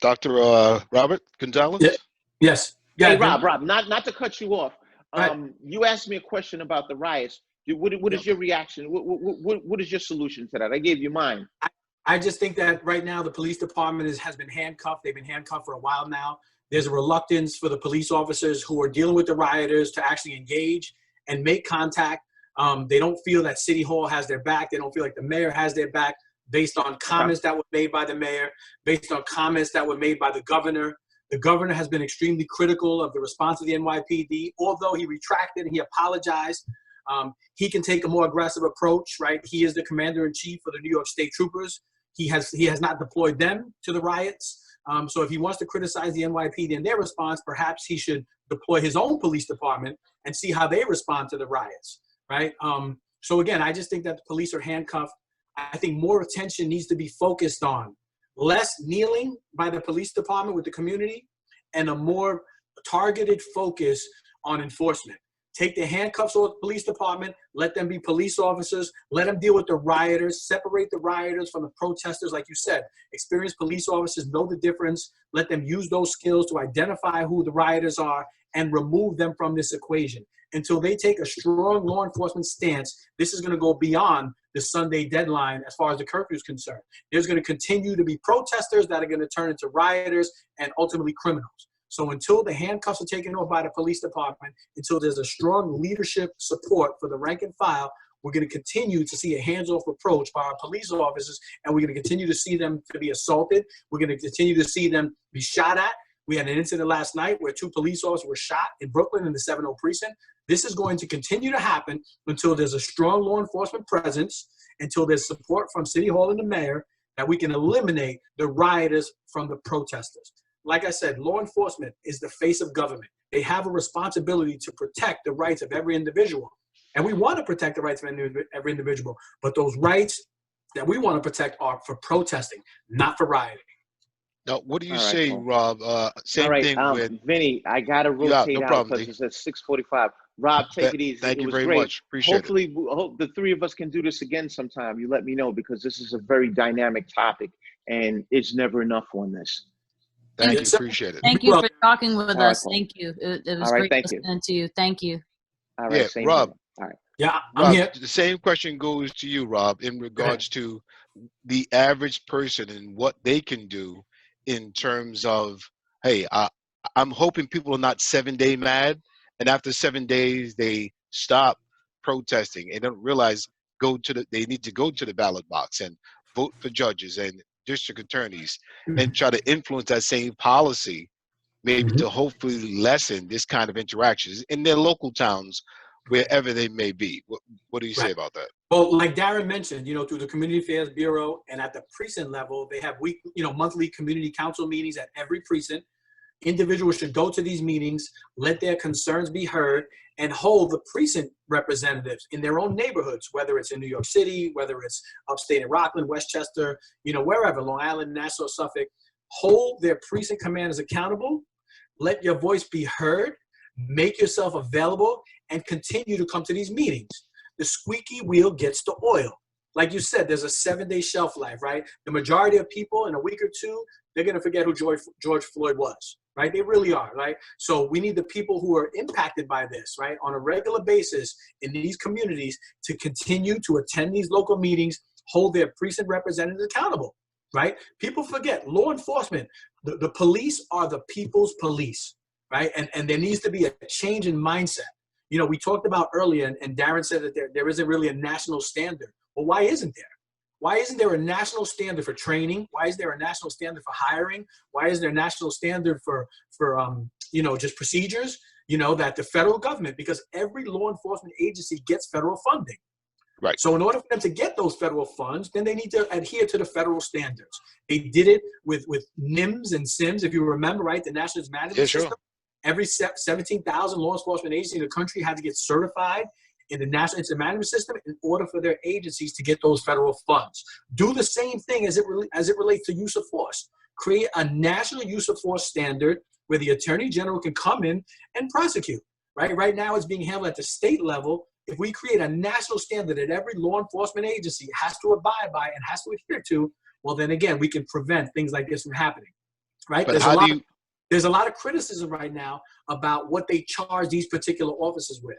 Speaker 1: Dr. Robert Gonzalez?
Speaker 3: Yeah. Yes. Yeah,
Speaker 2: hey, Rob, not to cut you off.
Speaker 3: Right.
Speaker 2: You asked me a question about the riots. What is your reaction? What is your solution to that? I gave you mine.
Speaker 3: I just think that right now the police department has been handcuffed. They've been handcuffed for a while now. There's a reluctance for the police officers who are dealing with the rioters to actually engage and make contact. They don't feel that City Hall has their back. They don't feel like the mayor has their back, based on comments that were made by the mayor, based on comments that were made by the governor. The governor has been extremely critical of the response of the NYPD, although he retracted and he apologized. He can take a more aggressive approach, right? He is the commander-in-chief of the New York State Troopers. He has not deployed them to the riots. So if he wants to criticize the NYPD and their response, perhaps he should deploy his own police department and see how they respond to the riots, right? So again, I just think that the police are handcuffed. I think more attention needs to be focused on less kneeling by the police department with the community and a more targeted focus on enforcement. Take the handcuffs off the police department, let them be police officers, let them deal with the rioters, separate the rioters from the protesters, like you said. Experienced police officers know the difference, let them use those skills to identify who the rioters are and remove them from this equation. Until they take a strong law enforcement stance, this is gonna go beyond the Sunday deadline as far as the curfew is concerned. There's gonna continue to be protesters that are gonna turn into rioters and ultimately criminals. So until the handcuffs are taken off by the police department, until there's a strong leadership support for the rank and file, we're going to continue to see a hands-off approach by our police officers, and we're going to continue to see them to be assaulted. We're going to continue to see them be shot at. We had an incident last night where 2 police officers were shot in Brooklyn in the 70 precinct. This is going to continue to happen until there's a strong law enforcement presence, until there's support from City Hall and the mayor, that we can eliminate the rioters from the protesters. Like I said, law enforcement is the face of government. They have a responsibility to protect the rights of every individual. And we want to protect the rights of every individual. But those rights that we want to protect are for protesting, not for rioting.
Speaker 1: Now, what do you say, cool. Rob? Same thing with
Speaker 2: Vinny. I gotta rotate out because it's at 6:45. Rob, take it easy.
Speaker 1: Thank you very much. Appreciate
Speaker 2: it. Hopefully, hope the 3 of us can do this again sometime. You let me know, because this is a very dynamic topic, and it's never enough on this.
Speaker 1: Thank you. Appreciate it.
Speaker 4: Thank you for talking with us. Thank you. It was great listening to you. Thank you.
Speaker 2: All right,
Speaker 1: yeah, Rob.
Speaker 2: All right.
Speaker 3: Yeah,
Speaker 1: I'm here. The same question goes to you, Rob, in regards to the average person and what they can do in terms of, hey, I'm hoping people are not 7-day mad, and after 7 days they stop protesting and don't realize they need to go to the ballot box and vote for judges and district attorneys and try to influence that same policy, maybe to hopefully lessen this kind of interactions in their local towns, wherever they may be. What do you say about that?
Speaker 3: Well, like Darrin mentioned, through the Community Affairs Bureau and at the precinct level, they have monthly community council meetings at every precinct. Individuals should go to these meetings, let their concerns be heard, and hold the precinct representatives in their own neighborhoods, whether it's in New York City, whether it's upstate in Rockland, Westchester, wherever, Long Island, Nassau, Suffolk, hold their precinct commanders accountable, let your voice be heard, make yourself available, and continue to come to these meetings. The squeaky wheel gets the oil. Like you said, there's a 7-day shelf life, right? The majority of people in a week or two, they're going to forget who George Floyd was, right? They really are, right? So we need the people who are impacted by this, right, on a regular basis in these communities to continue to attend these local meetings, hold their precinct representatives accountable, right? People forget law enforcement. The police are the people's police, right? And there needs to be a change in mindset. We talked about earlier, and Darrin said that there isn't really a national standard. Well, why isn't there? Why isn't there a national standard for training? Why is there a national standard for hiring? Why is there a national standard for just procedures? you know, that the federal government, because every law enforcement agency gets federal funding.
Speaker 1: Right.
Speaker 3: So in order for them to get those federal funds, then they need to adhere to the federal standards. They did it with NIMS and SIMS, if you remember, right? The National Incident Management System.
Speaker 1: Sure.
Speaker 3: Every 17,000 law enforcement agencies in the country had to get certified in the National Incident Management System in order for their agencies to get those federal funds. Do the same thing as it relates to use of force. Create a national use of force standard where the Attorney General can come in and prosecute. Right now, it's being handled at the state level. If we create a national standard that every law enforcement agency has to abide by and has to adhere to, well, then again, we can prevent things like this from happening, right?
Speaker 1: But
Speaker 3: There's a lot of criticism right now about what they charge these particular officers with.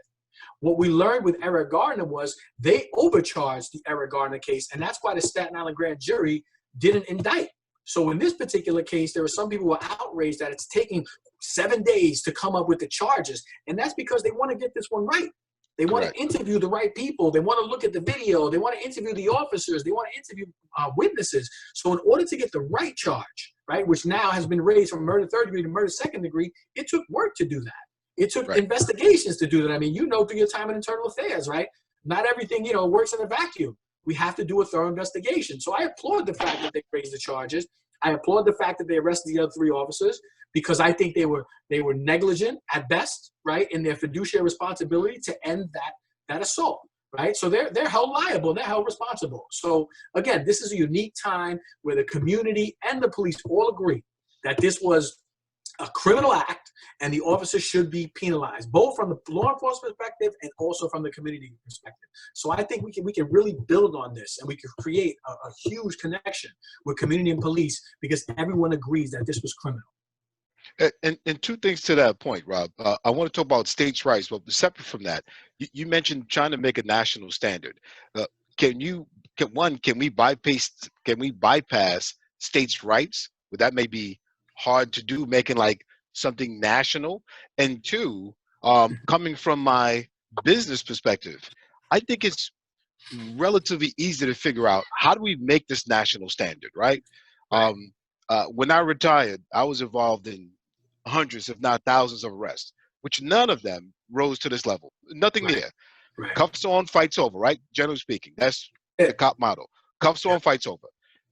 Speaker 3: What we learned with Eric Garner was they overcharged the Eric Garner case, and that's why the Staten Island grand jury didn't indict. So in this particular case, there were some people who were outraged that it's taking 7 days to come up with the charges, and that's because they want to get this one right. They want to interview the right people. They want to look at the video. They want to interview the officers. They want to interview witnesses. So in order to get the right charge, right, which now has been raised from murder third degree to murder second degree, it took work to do that. It took investigations to do that. I mean, you know, through your time in internal affairs, right? Not everything, you know, works in a vacuum. We have to do a thorough investigation. So I applaud the fact that they raised the charges. I applaud the fact that they arrested the other 3 officers, because I think they were negligent at best, right, in their fiduciary responsibility to end that assault, right? So they're held liable, they're held responsible. So again, this is a unique time where the community and the police all agree that this was a criminal act and the officers should be penalized, both from the law enforcement perspective and also from the community perspective. So I think we can really build on this, and we can create a huge connection with community and police, because everyone agrees that this was criminal.
Speaker 1: And 2 things to that point, Rob. I want to talk about states' rights, but separate from that, you mentioned trying to make a national standard. Can we bypass states' rights? Well, that may be hard to do, making like something national. And 2, coming from my business perspective, I think it's relatively easy to figure out, how do we make this national standard, right? When I retired, I was involved in hundreds, if not thousands, of arrests, which none of them rose to this level. Nothing near. Cuffs on, fights over, right? Generally speaking, that's the cop motto. Cuffs on, fights over.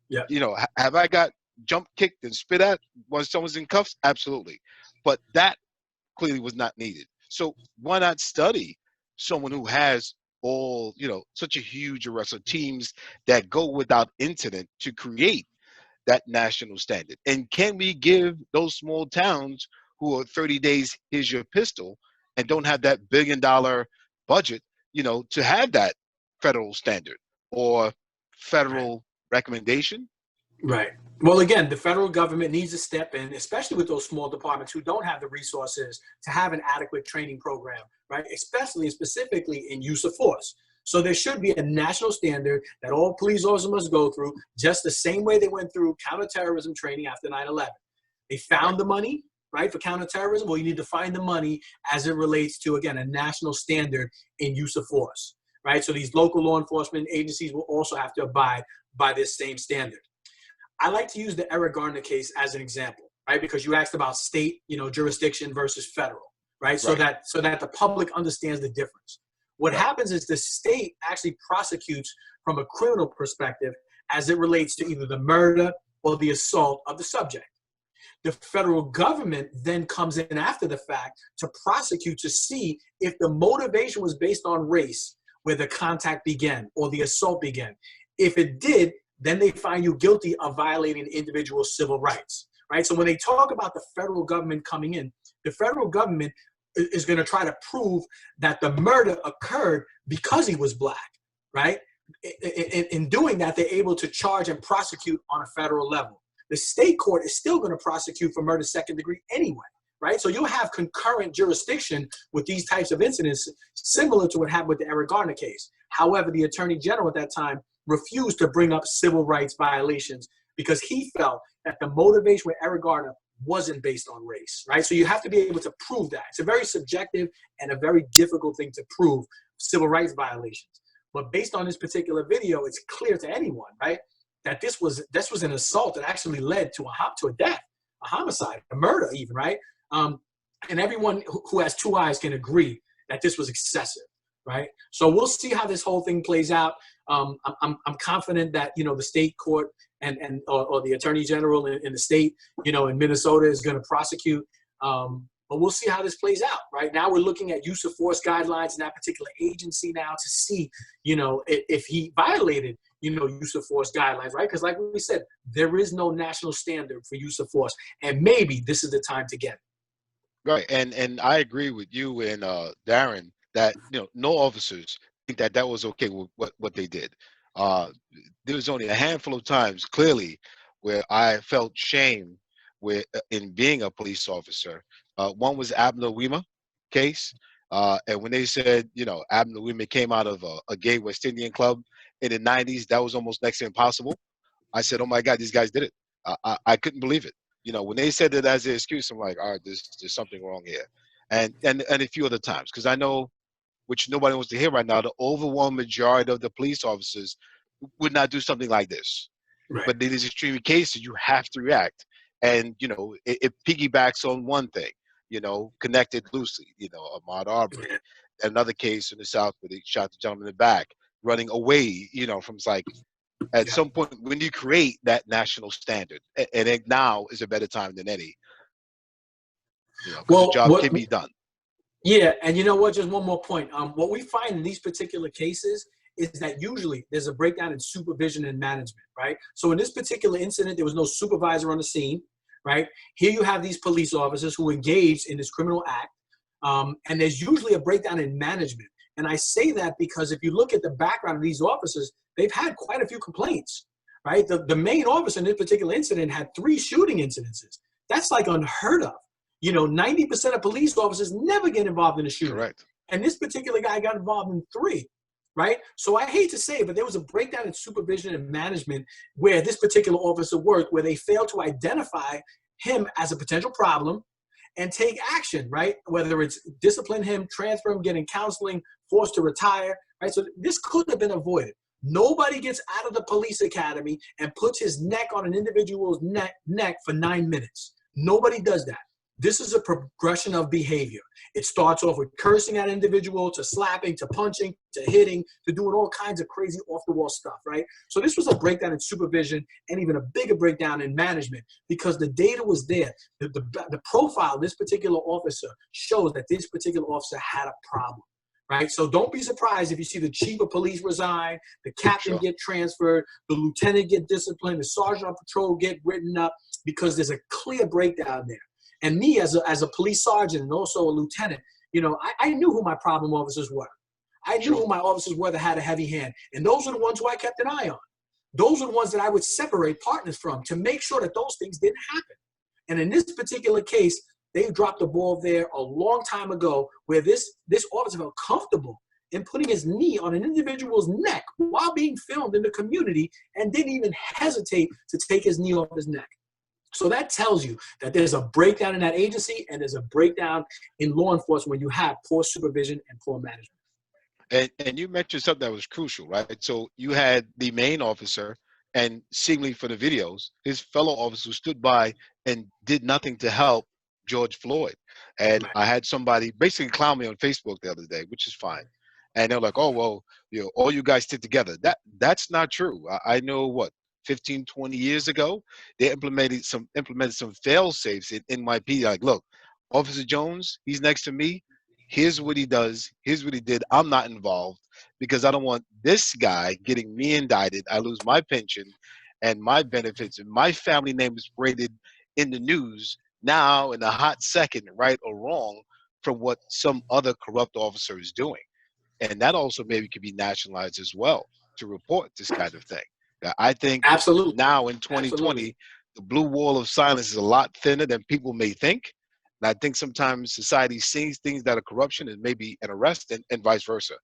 Speaker 3: Yeah.
Speaker 1: You know, have I got jump kicked and spit at when someone's in cuffs? Absolutely. But that clearly was not needed. So why not study someone who has all, you know, such a huge arrest, or teams that go without incident to create that national standard? And can we give those small towns who are 30 days, here's your pistol, and don't have that $1 billion budget, you know, to have that federal standard or federal recommendation?
Speaker 3: Right. Well, again, the federal government needs to step in, especially with those small departments who don't have the resources to have an adequate training program, right? Especially and specifically in use of force. So there should be a national standard that all police officers must go through, just the same way they went through counterterrorism training after 9/11. They found the money, right, for counterterrorism. Well, you need to find the money as it relates to, again, a national standard in use of force, right? So these local law enforcement agencies will also have to abide by this same standard. I like to use the Eric Garner case as an example, right? Because you asked about state, you know, jurisdiction versus federal, right? So that the public understands the difference. What happens is the state actually prosecutes from a criminal perspective as it relates to either the murder or the assault of the subject. The federal government then comes in after the fact to prosecute to see if the motivation was based on race, where the contact began or the assault began. If it did, then they find you guilty of violating individual civil rights, right? So when they talk about the federal government coming in, the federal government is going to try to prove that the murder occurred because he was black, right? In doing that, they're able to charge and prosecute on a federal level. The state court is still going to prosecute for murder second degree anyway, right? So you'll have concurrent jurisdiction with these types of incidents, similar to what happened with the Eric Garner case. However, the Attorney General at that time refused to bring up civil rights violations because he felt that the motivation with Eric Garner wasn't based on race, right? So you have to be able to prove that. It's a very subjective and a very difficult thing to prove, civil rights violations. But based on this particular video, it's clear to anyone, right, that this was an assault that actually led to a death, a homicide, a murder even, right? and everyone who has two eyes can agree that this was excessive, right? So we'll see how this whole thing plays out. I'm confident that, you know, the state court or the attorney general in the state, you know, in Minnesota is going to prosecute. But we'll see how this plays out. Right now, we're looking at use of force guidelines in that particular agency now to see, you know, if he violated, you know, use of force guidelines, right? Because like we said, there is no national standard for use of force, and maybe this is the time to get it.
Speaker 1: Right, and I agree with you and Darrin that, you know, no officers think that that was okay with what they did. There was only a handful of times, clearly, where I felt shame in being a police officer. One was Abner Weema case, and when they said, you know, Abner Weema came out of a gay West Indian club in the '90s, that was almost next to impossible. I said, oh my God, these guys did it. I couldn't believe it. You know, when they said that as an excuse, I'm like, all right, there's something wrong here, and a few other times, because I know, which nobody wants to hear right now, the overwhelming majority of the police officers would not do something like this.
Speaker 3: Right.
Speaker 1: But in these extreme cases, you have to react, and you know, it piggybacks on one thing, you know, connected loosely. You know, Ahmaud Arbery, another case in the South where they shot the gentleman in the back, running away. You know, from it's like, at some point when you create that national standard, and it now is a better time than any. You know, because the job can be done.
Speaker 3: Yeah, and you know what? Just one more point. What we find in these particular cases is that usually there's a breakdown in supervision and management, right? So in this particular incident, there was no supervisor on the scene, right? Here you have these police officers who engaged in this criminal act, and there's usually a breakdown in management. And I say that because if you look at the background of these officers, they've had quite a few complaints, right? The main officer in this particular incident had 3 shooting incidences. That's like unheard of. You know, 90% of police officers never get involved in a shooting.
Speaker 1: Correct.
Speaker 3: And this particular guy got involved in 3, right? So I hate to say it, but there was a breakdown in supervision and management where this particular officer worked, where they failed to identify him as a potential problem and take action, right? Whether it's discipline him, transfer him, getting counseling, forced to retire, right? So this could have been avoided. Nobody gets out of the police academy and puts his neck on an individual's neck for 9 minutes. Nobody does that. This is a progression of behavior. It starts off with cursing at an individual, to slapping, to punching, to hitting, to doing all kinds of crazy off-the-wall stuff, right? So this was a breakdown in supervision and even a bigger breakdown in management because the data was there. The profile of this particular officer shows that this particular officer had a problem, right? So don't be surprised if you see the chief of police resign, the captain get transferred, the lieutenant get disciplined, the sergeant on patrol get written up, because there's a clear breakdown there. And me as a police sergeant and also a lieutenant, you know, I knew who my problem officers were. I knew who my officers were that had a heavy hand. And those are the ones who I kept an eye on. Those are the ones that I would separate partners from to make sure that those things didn't happen. And in this particular case, they dropped the ball there a long time ago where this officer felt comfortable in putting his knee on an individual's neck while being filmed in the community and didn't even hesitate to take his knee off his neck. So that tells you that there's a breakdown in that agency and there's a breakdown in law enforcement when you have poor supervision and poor management.
Speaker 1: And you mentioned something that was crucial, right? So you had the main officer, and seemingly for the videos, his fellow officers stood by and did nothing to help George Floyd. And I had somebody basically clown me on Facebook the other day, which is fine. And they're like, oh, well, you know, all you guys stick together. That's not true. I know what, 15, 20 years ago, they implemented some fail safes in NYPD. Like, look, Officer Jones, he's next to me. Here's what he does. Here's what he did. I'm not involved because I don't want this guy getting me indicted. I lose my pension and my benefits, and my family name is paraded in the news now in a hot second, right or wrong, from what some other corrupt officer is doing. And that also maybe could be nationalized as well to report this kind of thing. I think
Speaker 3: absolutely
Speaker 1: now in 2020, the blue wall of silence is a lot thinner than people may think. And I think sometimes society sees things that are corruption and maybe an arrest and vice versa,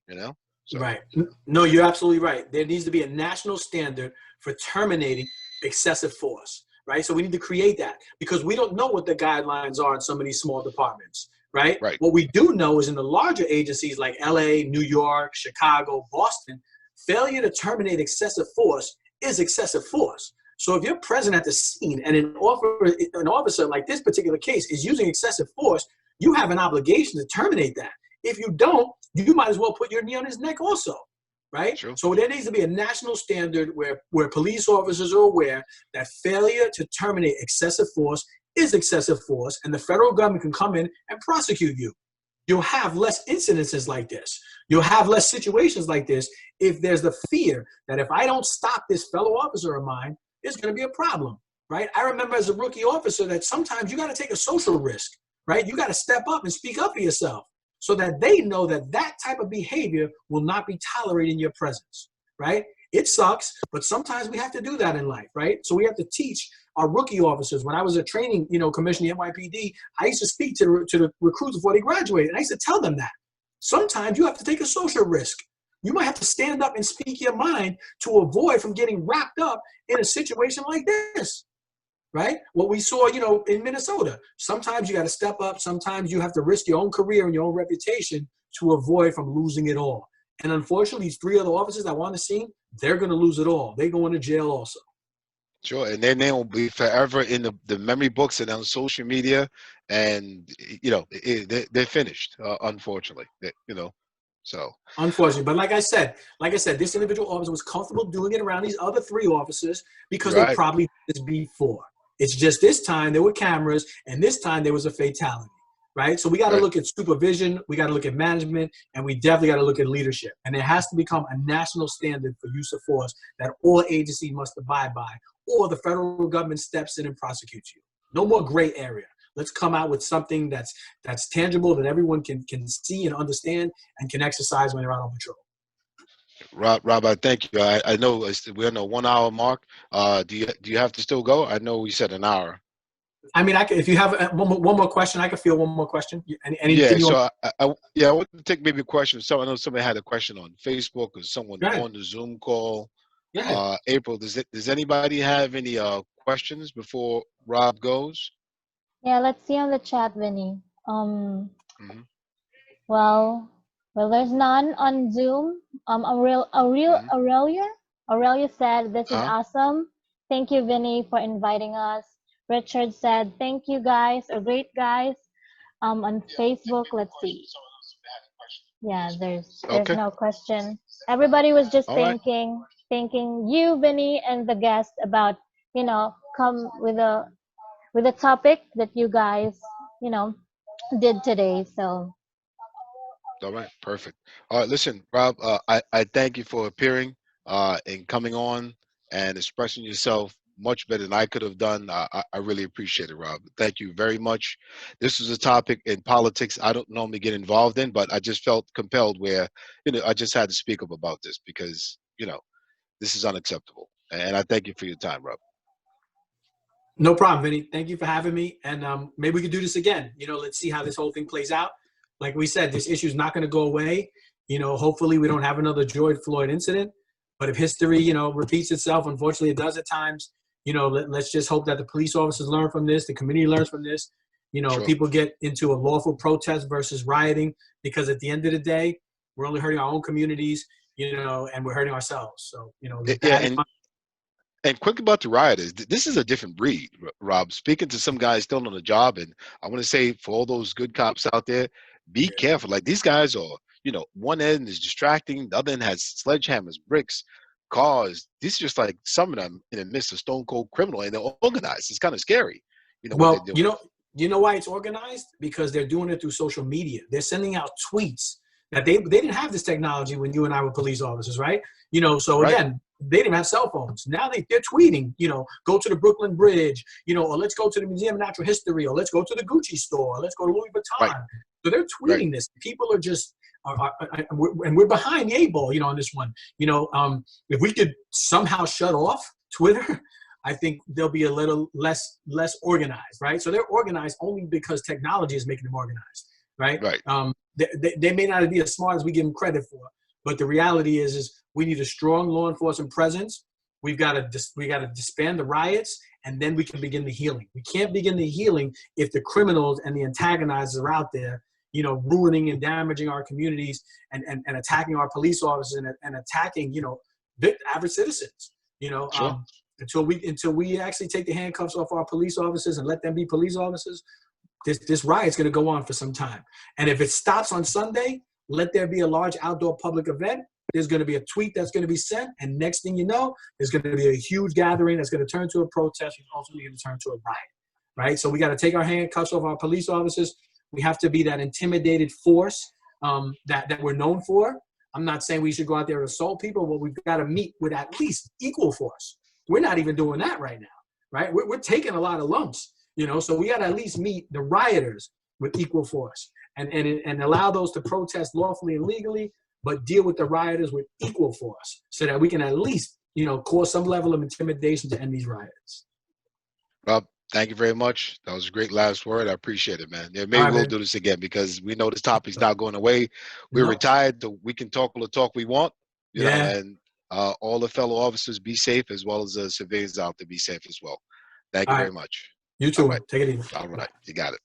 Speaker 1: you know? So.
Speaker 3: Right. No, you're absolutely right. There needs to be a national standard for terminating excessive force, right? So we need to create that because we don't know what the guidelines are in some of these small departments, right?
Speaker 1: Right.
Speaker 3: What we do know is in the larger agencies like LA, New York, Chicago, Boston, failure to terminate excessive force is excessive force. So if you're present at the scene and an officer like this particular case is using excessive force, you have an obligation to terminate that. If you don't, you might as well put your knee on his neck also, right?
Speaker 1: True.
Speaker 3: So there needs to be a national standard where police officers are aware that failure to terminate excessive force is excessive force, and the federal government can come in and prosecute you. You'll have less incidences like this. You'll have less situations like this if there's the fear that if I don't stop this fellow officer of mine, there's going to be a problem, right? I remember as a rookie officer that sometimes you got to take a social risk, right? You got to step up and speak up for yourself so that they know that that type of behavior will not be tolerated in your presence, right? It sucks, but sometimes we have to do that in life, right? So we have to teach our rookie officers. When I was a training, commissioner at NYPD, I used to speak to the recruits before they graduated, and I used to tell them that sometimes you have to take a social risk. You might have to stand up and speak your mind to avoid from getting wrapped up in a situation like this, right? What we saw, in Minnesota. Sometimes you got to step up. Sometimes you have to risk your own career and your own reputation to avoid from losing it all. And unfortunately, these 3 other officers that were on the scene, they're going to lose it all. They're going to jail also.
Speaker 1: Sure, and then they will be forever in the memory books and on social media, and they're finished. Unfortunately, so.
Speaker 3: Unfortunately, but like I said, this individual officer was comfortable doing it around these other 3 officers because they probably did this before. It's just this time there were cameras, and this time there was a fatality, right? So we got to look at supervision, we got to look at management, and we definitely got to look at leadership. And there has to become a national standard for use of force that all agencies must abide by, or the federal government steps in and prosecutes you. No more gray area. Let's come out with something that's tangible that everyone can see and understand and can exercise when they're out on patrol.
Speaker 1: Rob, I thank you. I know we're on the 1 hour mark. Do you have to still go? I know we said an hour.
Speaker 3: I mean, if you have one more question, I can field one more question.
Speaker 1: Yeah, so I want to take maybe a question. So I know somebody had a question on Facebook or someone on the Zoom call. April, does anybody have any questions before Rob goes?
Speaker 5: Yeah, let's see on the chat, Vinny. Well, there's none on Zoom. Aurelia said, "This is awesome. Thank you, Vinny, for inviting us." Richard said, "Thank you, guys, or great guys." On Facebook, let's see. Yeah, there's no question. Everybody was just thanking you, Vinny, and the guest about come with a topic that you guys did today. So.
Speaker 1: All right, perfect. All right, listen, Rob, I thank you for appearing and coming on and expressing yourself much better than I could have done. I really appreciate it, Rob. Thank you very much. This is a topic in politics I don't normally get involved in, but I just felt compelled where, I just had to speak up about this because, this is unacceptable. And I thank you for your time, Rob.
Speaker 3: No problem, Vinny. Thank you for having me. And maybe we could do this again. Let's see how this whole thing plays out. Like we said, this issue is not going to go away. Hopefully we don't have another George Floyd incident. But if history, repeats itself, unfortunately it does at times, let's just hope that the police officers learn from this, the community learns from this. People get into a lawful protest versus rioting, because at the end of the day, we're only hurting our own communities, and we're hurting ourselves. So,
Speaker 1: And quick about the rioters, this is a different breed, Rob. Speaking to some guys still on the job, and I want to say for all those good cops out there, be careful. Like, these guys are, one end is distracting, the other end has sledgehammers, bricks, cars. These are just like some of them in the midst of stone cold criminal, and they're organized. It's kind of scary.
Speaker 3: Well, you know why it's organized? Because they're doing it through social media. They're sending out tweets that they didn't have this technology when you and I were police officers, right? Again, they didn't have cell phones. Now they're tweeting, go to the Brooklyn Bridge, or let's go to the Museum of Natural History, or let's go to the Gucci store, or let's go to Louis Vuitton. Right. So they're tweeting this. People are just, and we're behind the 8 ball, on this one. If we could somehow shut off Twitter, I think they'll be a little less organized, right? So they're organized only because technology is making them organized, right?
Speaker 1: Right.
Speaker 3: They may not be as smart as we give them credit for, but the reality is we need a strong law enforcement presence. We got to disband the riots, and then we can begin the healing. We can't begin the healing if the criminals and the antagonizers are out there, ruining and damaging our communities and attacking our police officers and attacking, average citizens.
Speaker 1: Sure.
Speaker 3: Until we actually take the handcuffs off our police officers and let them be police officers, this riot's going to go on for some time. And if it stops on Sunday, let there be a large outdoor public event. There's going to be a tweet that's going to be sent, and next thing you know, there's going to be a huge gathering that's going to turn to a protest and ultimately going to turn to a riot, right? So we got to take our handcuffs off our police officers. We have to be that intimidated force that we're known for. I'm not saying we should go out there and assault people, but we've got to meet with at least equal force. We're not even doing that right now, right? We're taking a lot of lumps, so we got to at least meet the rioters with equal force and allow those to protest lawfully and legally, but deal with the rioters with equal force so that we can at least, cause some level of intimidation to end these riots.
Speaker 1: Rob, thank you very much. That was a great last word. I appreciate it, man. Yeah, maybe we'll do this again because we know this topic's not going away. We're retired, so we can talk all the talk we want, you know, and all the fellow officers be safe as well as the civilians out there be safe as well. Thank you very much.
Speaker 3: You too.
Speaker 1: All right.
Speaker 3: Take it easy.
Speaker 1: All right. You got it.